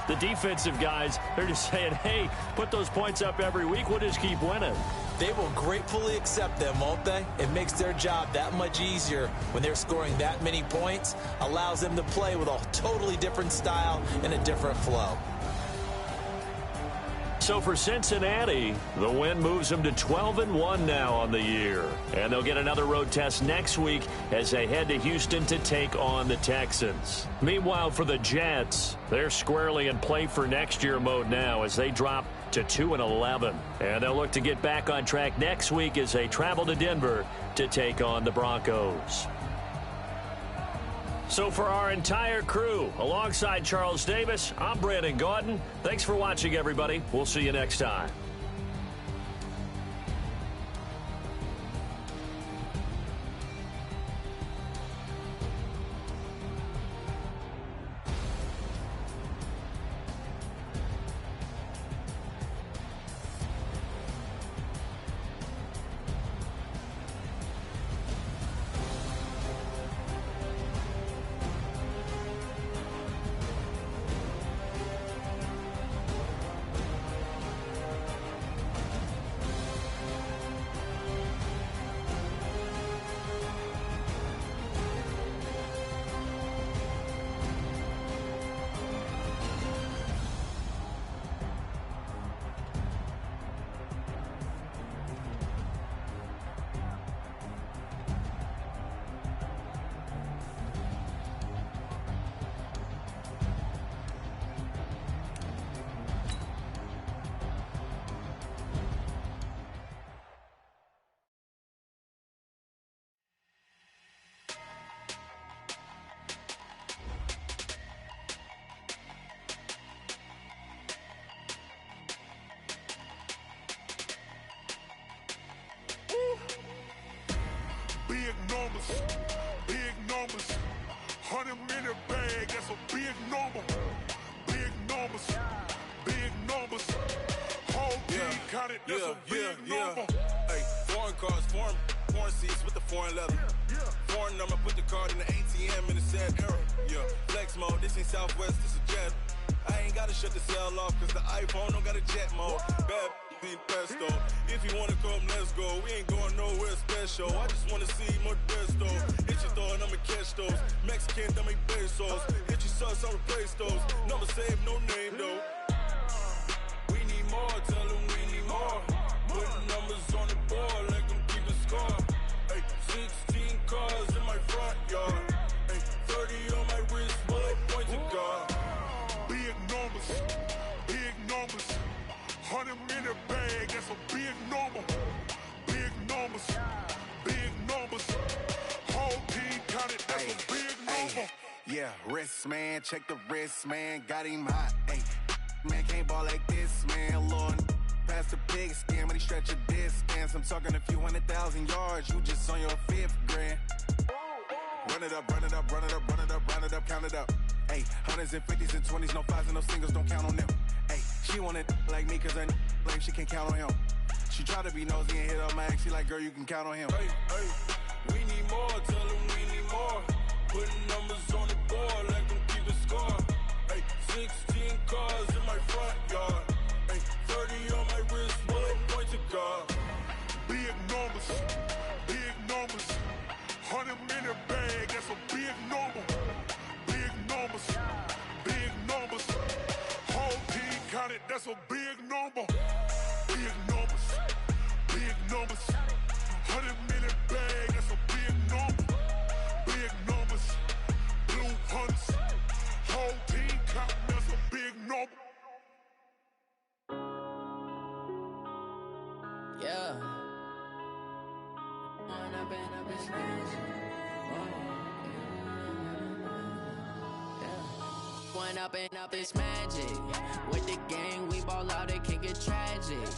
the defensive guys, they're just saying, hey, put those points up every week. We'll just keep winning. They will gratefully accept them, won't they? It makes their job that much easier when they're scoring that many points. Allows them to play with a totally different style and a different flow. So for Cincinnati, the win moves them to 12-1 now on the year. And they'll get another road test next week as they head to Houston to take on the Texans. Meanwhile, for the Jets, they're squarely in play for next year mode now as they drop to 2-11. And they'll look to get back on track next week as they travel to Denver to take on the Broncos. So for our entire crew, alongside Charles Davis, I'm Brandon Gaudin. Thanks for watching, everybody. We'll see you next time. bag, that's a big number. Big numbers, big numbers. Whole team counted, that's a big number. Hey, foreign cars, foreign seats with the foreign leather. Foreign number, put the card in the ATM in the sad era. Yeah, flex mode, this ain't Southwest, this is jet. I ain't gotta shut the cell off, cause the iPhone don't got a jet mode. Bad need pesto. If you wanna come, let's go. We ain't going nowhere special. I just wanna see more Modesto. Hit your throw and I'ma catch those. Mexican, that make pesos. Hit your sauce, I'll replace those. Number save, no name though. We need more, tell them we need more. Putting numbers on the board, let them keep a score. Hey, 16 cars in my front yard. Hey, 30 on my wrist, bullet point to God. Big numbers, big numbers. 100 in a bag, that's a big number. Big numbers, big numbers. Whole team counted, that's a big number. Yeah, wrist man, check the wrist man, got him hot. Ay, man can't ball like this, man. Lord, past the pig skin, when he stretch a distance. I'm talking a few 100,000 yards, you just on your 5th grand. Run it up, run it up, run it up, run it up, run it up, count it up. Ay, 100s and 50s and 20s, no 5s and no singles, don't count on them. Ay, she want it like me, cause her lame, she can't count on him. She try to be nosy and hit up my ex, she like, girl, you can count on him. Hey, hey, we need more, tell them we need more. Putting numbers on the board, let them keep a score. Hey, 16 cars in my front yard. Hey, 30 on my wrist, bullet point to God. big numbers, big numbers. 100 in a bag, that's a big number. Big numbers, big numbers. Whole team counted, that's a big number. Big numbers, big numbers. 100 in a bag, that's a big number. Big numbers, blue hunts. Whole team counting, that's a big number. Yeah. When I've been up in space. When up it's magic. With the gang, we ball out, it can get tragic.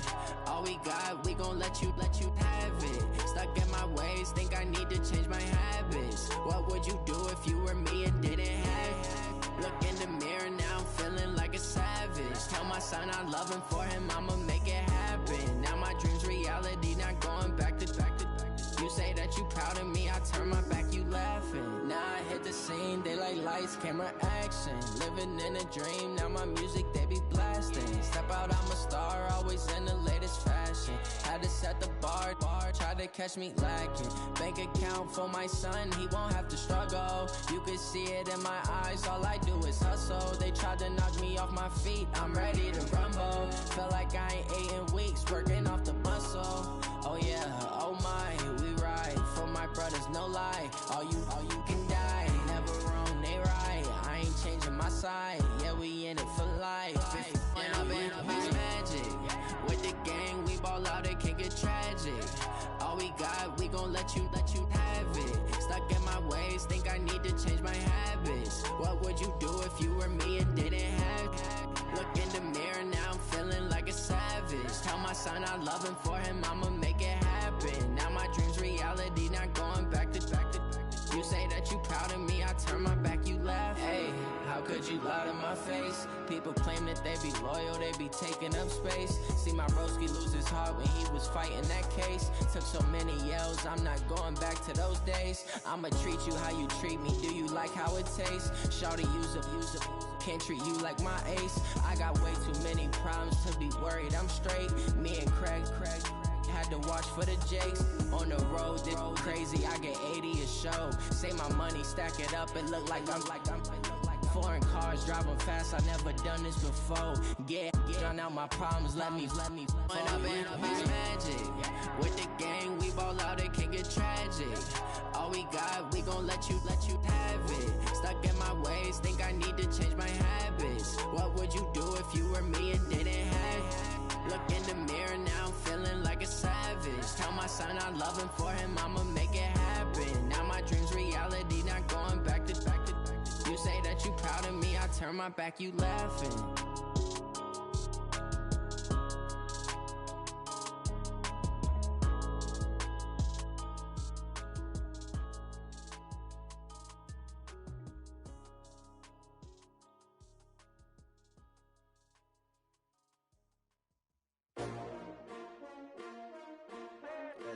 All we got, we gon' let you have it. Stuck in my ways, think I need to change my habits. What would you do if you were me and didn't have it? Look in the mirror, now I'm feeling like a savage. Tell my son I love him, for him I'ma make it happen. Now my dream's reality, not going back to. You say that you proud of me, I turn my back, you laughing. Now I hit the scene, they like lights, camera, action. Living in a dream, now my music, they be blasting. Step out, I'm a star, always in the latest fashion. Had to set the bar, try to catch me lacking. Bank account for my son, he won't have to struggle. You can see it in my eyes, all I do is hustle. They tried to knock me off my feet, I'm ready to rumble. Feel like I ain't ate in weeks, working off the muscle. Oh yeah, oh my, we ride for my brothers, no lie. All you can die, never wrong, they right. I ain't changing my side, yeah, we in it for life. When I've been up, it's magic. With the gang, we ball out, it can get tragic. All we got, we gon' let you have it. Stuck in my ways, think I need to change my habits. What would you do if you were me and didn't have it? Look in the mirror, now I'm feeling like a savage. Tell my son I love him, for him I'ma make it happen. Now my dream's reality, not going back to. You say that you proud of me, I turn my back, you laugh. Hey, how could you lie to my face? People claim that they be loyal, they be taking up space. See my broski lose his heart when he was fighting that case. Took so many yells, I'm not going back to those days. I'ma treat you how you treat me, do you like how it tastes? Shawty, use up. Can't treat you like my ace. I got way too many problems to be worried, I'm straight. Me and Craig had to watch for the Jakes. On the road, this crazy, I get 80 a show. Say my money, stack it up, it look like I'm foreign cars, driving fast, I never done this before. Get drown out my problems, let me. When I've been up, it's magic. With the gang, we ball out, it can get tragic. All we got, we gon' let you have it. Stuck in my ways, think I need to change my habits. What would you do if you were me and didn't have it? Look in the mirror, now I'm feeling like a savage. Tell my son I love him, for him I'ma make it happen. Now my dream's reality, not going back to. You say that you proud of me, I turn my back, you laughing.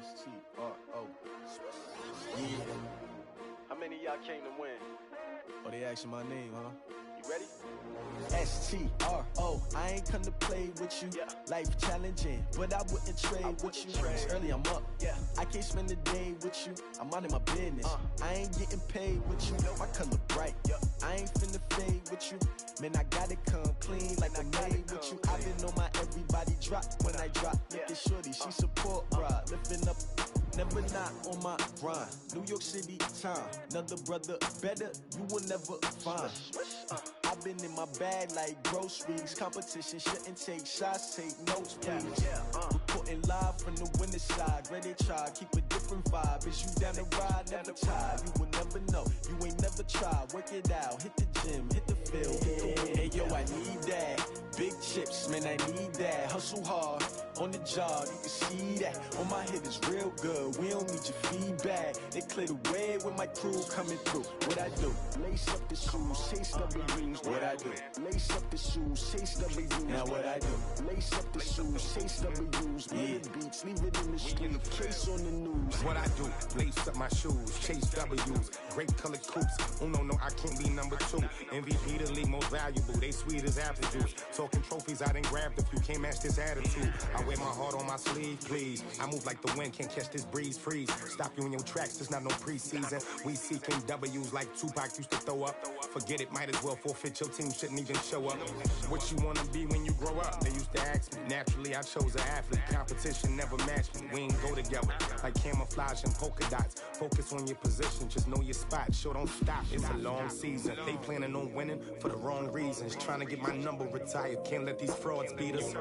S-T-R-O. Yeah. How many of y'all came to win? Oh, they asking my name, huh? You ready? S-T-R-O. I ain't come to play with you. Yeah. Life challenging, but I wouldn't trade with you. It's early, I'm up. Yeah. I can't spend the day with you. I'm minding my business. I ain't getting paid with you. My color bright. Yeah. I ain't finna fade with you. Man, I gotta come clean like I made with you. I've been on my everybody drop when I drop. Look at shorty, she support, bruh. Lifting up, never not on my grind. New York City time, another brother better, you will never find. I've been in my bag like groceries. Competition shouldn't take shots, take notes, please. Reporting live from the winning side. Ready to try, keep a different vibe. Is you down the ride, never tired. You will never know, you ain't never tried. Work it out, hit the gym, hit the field, hit the wind. Hey yo, I need that. Big chips, man, I need that. Hustle hard, on the job, you can see that. On my head is real good, we don't need your feedback. They clear the way with my crew coming through. What I do? Lace up the shoes, chase W's. What I do? Lace up the shoes, chase W's. Now what I do? Lace up the shoes, chase W's. Yeah. Beats, leave it in the street, case on the news. What I do? Lace up my shoes, chase W's. Great colored coops. Oh no, I can't be number 2. MVP the league most valuable. They sweet as apple juice. Talking trophies, I done grabbed a few. Can't match this attitude. I wear my heart on my sleeve, please. I move like the wind, can't catch this breeze, freeze. Stop you in your tracks, there's not no preseason. We seeking W's like Tupac used to throw up. Forget it, might as well forfeit. Your team shouldn't even show up. What you wanna be when you grow up? They used to ask me. Naturally, I chose an athlete. Competition never matched me. We ain't go together like camouflage and polka dots. Focus on your position, just know your spot. Sure, don't stop. It's a long season. They planning on winning for the wrong reasons. Trying to get my number retired. Can't let these frauds beat us.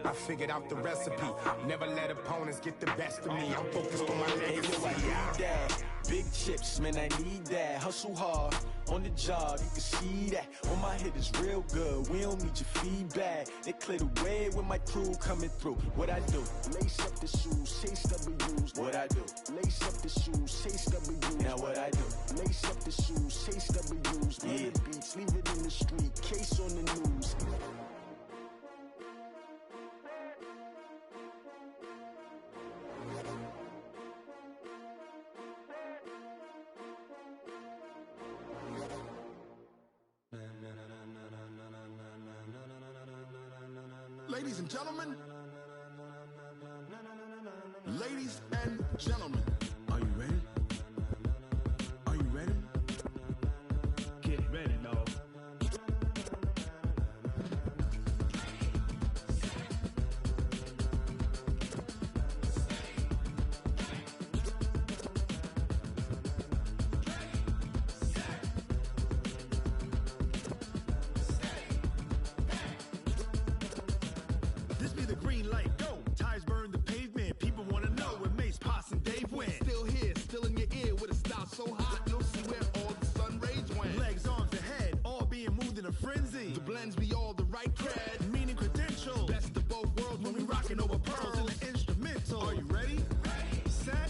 I figured out the recipe. Never let opponents get the best of me. I'm focused on my legacy. I need that. Big chips, man, I need that. Hustle hard, on the job, you can see that. On my head is real good, we don't need your feedback. They clear the way with my crew coming through. What I do? Lace up the shoes, chase W's. What I do? Lace up the shoes, chase W's. Now what I do? Lace up the shoes, chase W's. Yeah. Beats, leave it in the street, case on the news. Ladies and gentlemen, ladies and gentlemen, are you ready? Are you ready? Get ready, dog. So hot, you'll see where all the sun rays went. Legs, arms, and head, all being moved in a frenzy. The blends be all the right cred, meaning credentials. Best of both worlds when we rockin' over pearls in the instrumental. Are you ready? Ready. Set.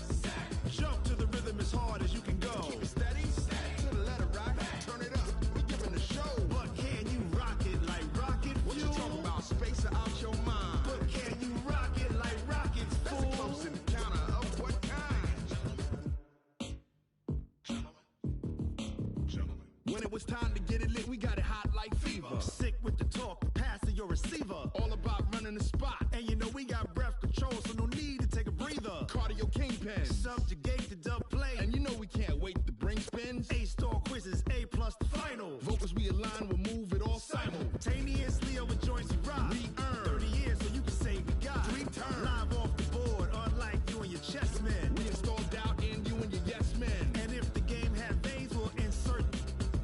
Jump to the rhythm as hard as you can go. Keep it steady. To the letter rock. Turn it up. We giving the show. But can you rock it like rocket fuel? What you talking about? Space out your mind. But can you rock it like rockets, fool? That's a close encounter of what kind? When it was time to get it lit, we got it hot like fever. Sick with the talk, passing your receiver. All about running the spot. And you know we got breath control, so no need to take a breather. Cardio kingpin, subjugate the dub play. And you know we can't wait to bring spins. A-star quizzes, A+ the final. Vocals we align, we'll move it all simultaneously over joints we rock. We earn 30 years, so you can say we got 3 turns. Live off the board, unlike you and your chess men. We install doubt in you and your yes men. And if the game had veins, we'll insert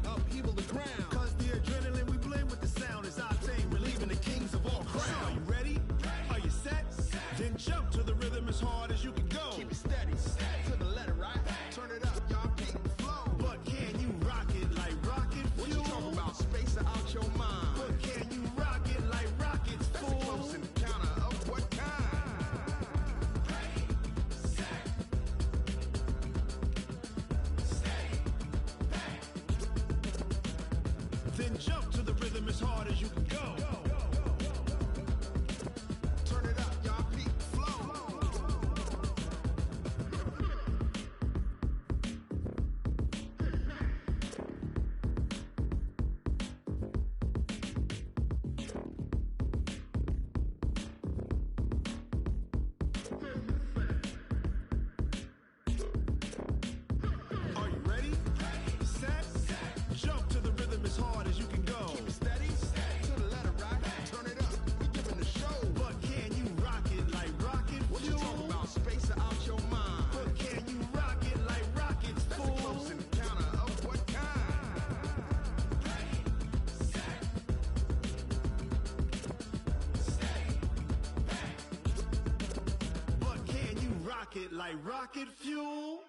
upheaval the ground. Cause the adrenaline we blend with the sound is our thing, relieving the kings of all crowns. So are you ready? Are you set? Then jump to the rhythm as hard as you can go. Keep it steady, to the letter, right? Turn it up, y'all keep the flow. But can you rock it like rocket fuel? What you talking about? Space out your mind. But can you rock it like rockets, fool? That's a close encounter of what kind? Ready, set, steady, back. Then jump to the rhythm as hard as you can go. Turn it up, y'all peep flow. rocket like rocket fuel.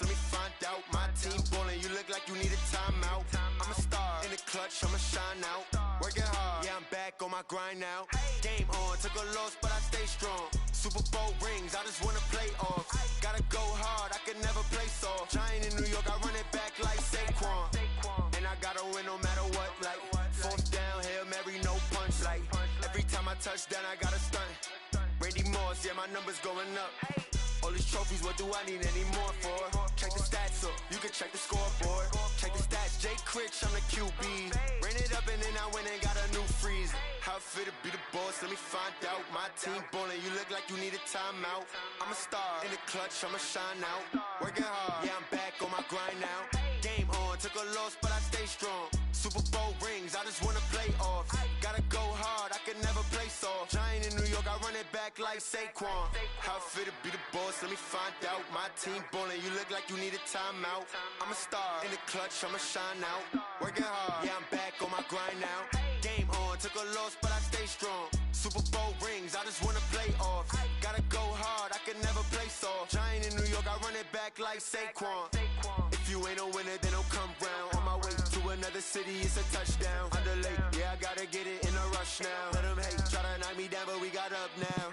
Let me find out. My team ballin', you look like you need a timeout. I'm a star in the clutch, I'ma shine out. Working hard, yeah, I'm back on my grind now. Game on, took a loss, but I stay strong. Super Bowl rings, I just wanna play off. Gotta go hard, I can never play soft. Giant in New York, I run it back like Saquon. And I gotta win no matter what, like fourth down, Hail Mary, no punch. Like every time I touch down, I gotta stunt. Randy Moss, yeah, my numbers going up. All these trophies, what do I need any more for? Check the stats up, you can check the scoreboard. Check the stats, Jay Critch, I'm the QB. Ran it up and then I went and got a new freeze. How fit to be the boss, let me find out. My team ballin', you look like you need a timeout. I'm a star in the clutch, I'ma shine out. Working hard, yeah, I'm back on my grind now. Game on, took a loss, but I stay strong. Super Bowl rings, I just wanna play off. Gotta go hard, I can never play soft. Giant in New York, I run it back like Saquon. How fit to be the boss, let me find out. My team ballin', you look like you need a timeout. I'm a star in the clutch, I'ma shine out. Working hard, yeah, I'm back on my grind now. Game on, took a loss, but I stay strong. Super Bowl rings, I just wanna play off. Gotta go hard, I can never play soft. Giant in New York, I run it back like Saquon. If you ain't a winner, then don't come round. On my way to another city, it's a touchdown. Underlay, yeah, I gotta get it in a rush now. Let them hate, try to knock me down, but we got up now.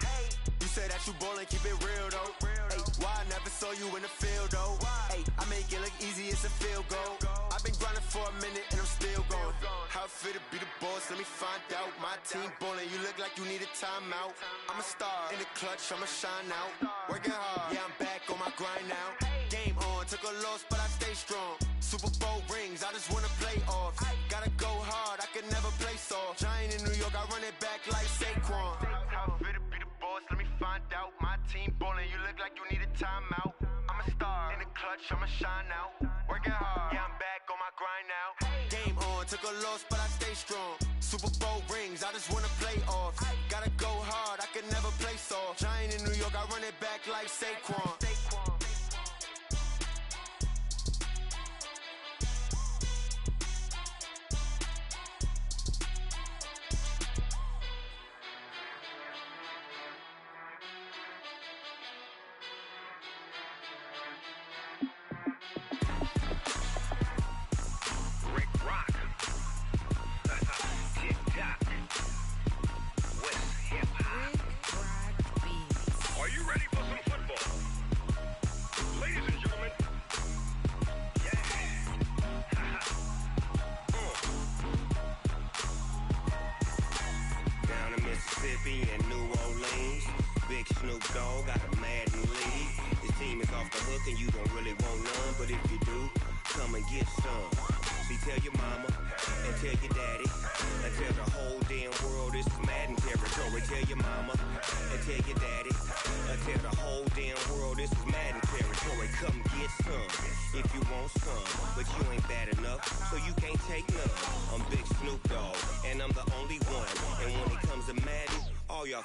You say that you ballin', keep it real though. Ay, why I never saw you in the field though? Ay, I make it look easy, it's a field goal. I've been grinding for a minute and I'm still going. How it feel to be the boss, let me find out. My team ballin', you look like you need a timeout. I'm a star, in the clutch, I'ma shine out. Working hard, yeah, I'm back on my grind now. Game on, took a loss, but I stay strong. Super Bowl rings, I just wanna play off. Gotta go hard, I can never play soft. Giant in New York, I run it back like Saquon. How it feel to be the boss, let me find out. My team ballin', you look like you need a timeout. I'm a star, in the clutch, I'ma shine out. Working hard, yeah, I'm back on my grind now. Game on, took a loss, but I stay strong. Super Bowl rings, I just wanna play off. Gotta go hard, I can never play soft. Giant in New York, I run it back like Saquon.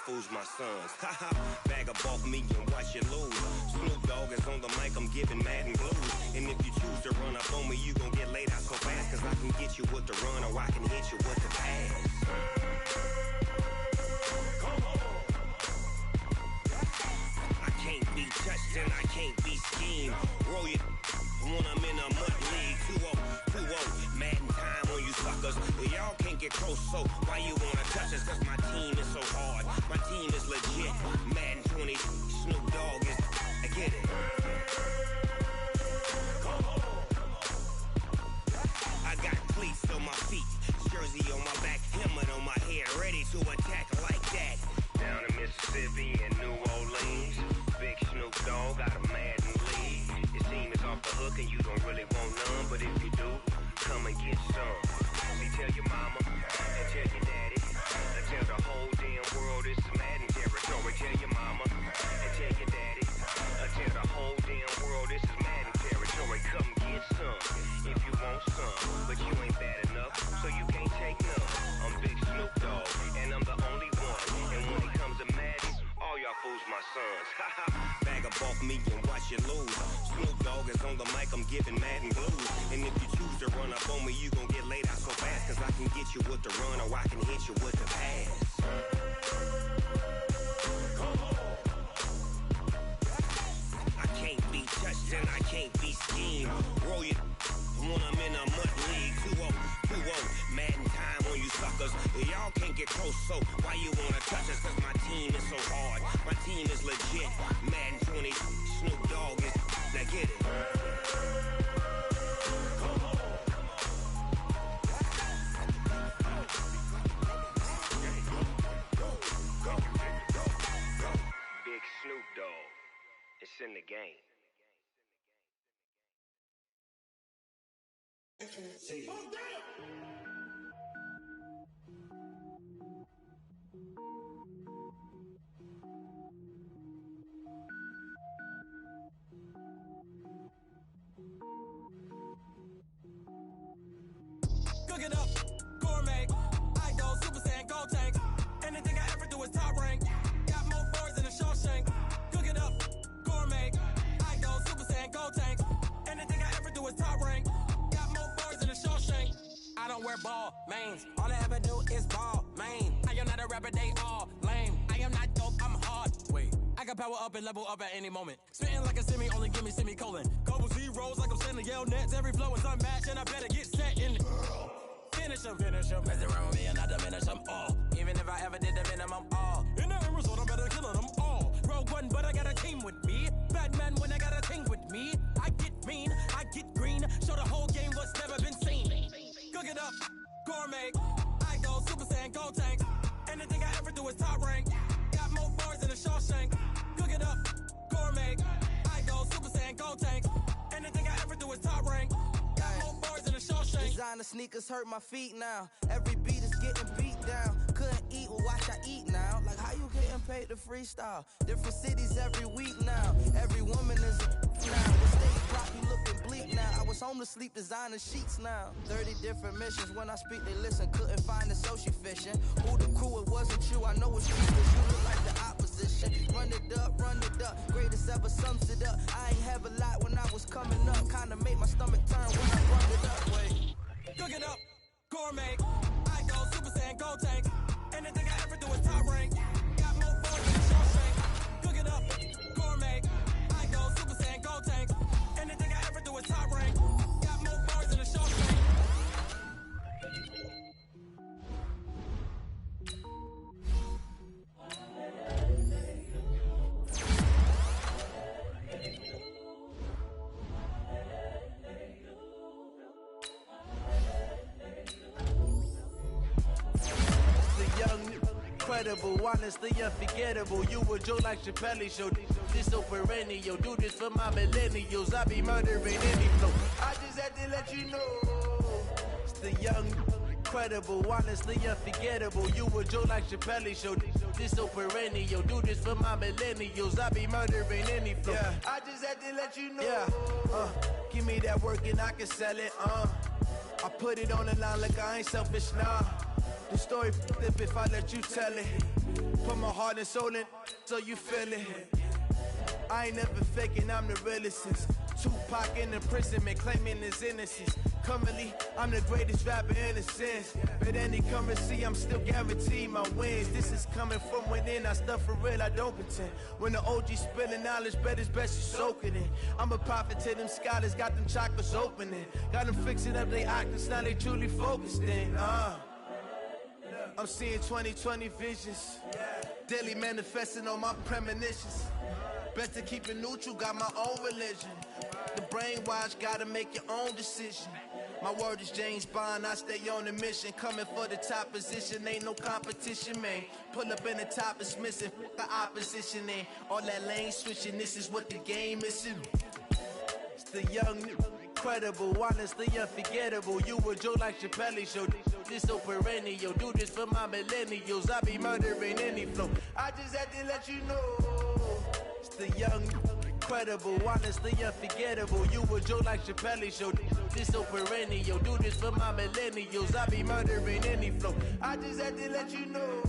Fools my sons. Haha, bag up off me and watch you lose. Snoop Dogg is on the mic, I'm giving Madden blues. And if you choose to run up on me, you gon' get laid out so fast. Cause I can get you with the run or I can hit you with the pass. Come on. I can't be touched and I can't be schemed. Roll you when I'm in a mud league. 2-0, Madden time on you suckers. Y'all can't get close, so why you wanna touch us? Cause my team is so hard. My team is legit. Madden 20, Snoop Dogg is. I get it. Come on. I got cleats on my feet, jersey on my back, helmet on my head, ready to attack like that. Down in Mississippi and New Orleans, big Snoop Dogg got a Madden lead. Your team is off the hook and you don't really want none, but if you do, come and get some. See, tell your mama and tell your daddy. Tell the whole damn world this is Madden territory. Tell your mama and tell your daddy. Tell the whole damn world this is Madden territory. Come get some if you want some, but you ain't bad enough, so you can't take none. I'm Big Snoop Dogg, and I'm the only one. And when it comes to Madden, all y'all fools my sons. Bag up off me and watch you lose. Snoop Dogg is on the mic, I'm giving Madden blues. And if you choose to run up on me, you gon' get laid out so fast. Cause I can get you with the run or I can hit you with the pass. Come on. I can't be touched and I can't be schemed. Roll you when I'm in a mud league. 2-0, Madden time on you suckers. Y'all can't get close, so why you wanna touch us? Cause my team is so hard. My team is legit. Madden 20, Snoop Dogg is. Now get it. Come on. Big Snoop Dogg. It's in the game. Oh, damn! Cook it up, gourmet. I go Super Saiyan, go tank. Anything I ever do is top rank. Got more boards than a Shawshank. Cook it up, gourmet. I go Super Saiyan, go tank. Anything I ever do is top rank. Got more boards than a Shawshank. I don't wear ball mains. All I ever do is ball main. I am not a rapper, they all lame. I am not dope, I'm hard. Wait, I can power up and level up at any moment. Spitting like a semi, only give me semicolon. Couple zeros like I'm sending Yale Nets. Every flow is unmatched and I better get set in. Finish them. Mess around with me and I diminish them all. Even if I ever did the minimum all. In the end result, I'm better killing them all. one, but I got a team with me. Bad man when I got a team with me. I get mean, I get green. Show the whole game what's never been seen. Cook it up, gourmet. I go Super Saiyan, go tank. Anything I ever do is top rank. Got more bars than a Shawshank. Cook it up, gourmet. I go Super Saiyan, go tank. Anything I ever do is top rank. Got more bars than a Shawshank. Designer sneakers hurt my feet now. Every beat is getting beat down. Couldn't eat, well watch I eat now. Like how you getting paid to freestyle? Different cities every week now. Every woman is a now. The stage drop, you looking bleak now. I was home to sleep designing sheets now. 30 different missions. When I speak, they listen. Couldn't find the social fishing. Who the crew, it wasn't you. I know it's you, cause you look like the opposition. Run it up, run it up. Greatest ever sums it up. I ain't have a lot when I was coming up. Kinda made my stomach turn when I run it up. Wait. Cook it up, gourmet. I go Super Saiyan, go tank. Anything I ever do is top rank. Got more bars than a Shawshank. Cook it up, gourmet. I go Super Saiyan, go tank. Anything I ever do is top rank. Got more bars than a Shawshank. Incredible, honestly unforgettable. You a Joe like Chappelle show. This so perennial. Do this for my millennials. I be murdering any flow. I just had to let you know. It's the young, incredible, honestly unforgettable. You a Joe like Chappelle show. This so perennial. Do this for my millennials. I be murdering any flow. Yeah. I just had to let you know. Yeah. Give me that work and I can sell it. I put it on the line like I ain't selfish now. The story flip if I let you tell it. Put my heart and soul in so you feel it. I ain't never faking, I'm the realest since Tupac in imprisonment, claiming his innocence. Currently, I'm the greatest rapper in a sense. But any currency, I'm still guaranteed my wins. This is coming from within, I stuff for real, I don't pretend. When the OG spilling knowledge, bet it's best you soak it in. I'm a prophet to them scholars, got them chakras opening. Got them fixing up their octaves, now they truly focused in. I'm seeing 2020 visions. Daily manifesting on my premonitions. Best to keep it neutral, got my own religion. The brainwash, gotta make your own decision. My word is James Bond, I stay on a mission. Coming for the top position, ain't no competition, man. Pull up in the top, it's missing, the opposition, ain't all that lane switching, this is what the game is. It's the young, incredible, honestly unforgettable. You a Joe like Chappelle show. This so perennial. Do this for my millennials. I be murdering any flow. I just had to let you know. It's the young, incredible, honestly unforgettable. You a Joe like Chappelle show. This so perennial. Do this for my millennials. I be murdering any flow. I just had to let you know.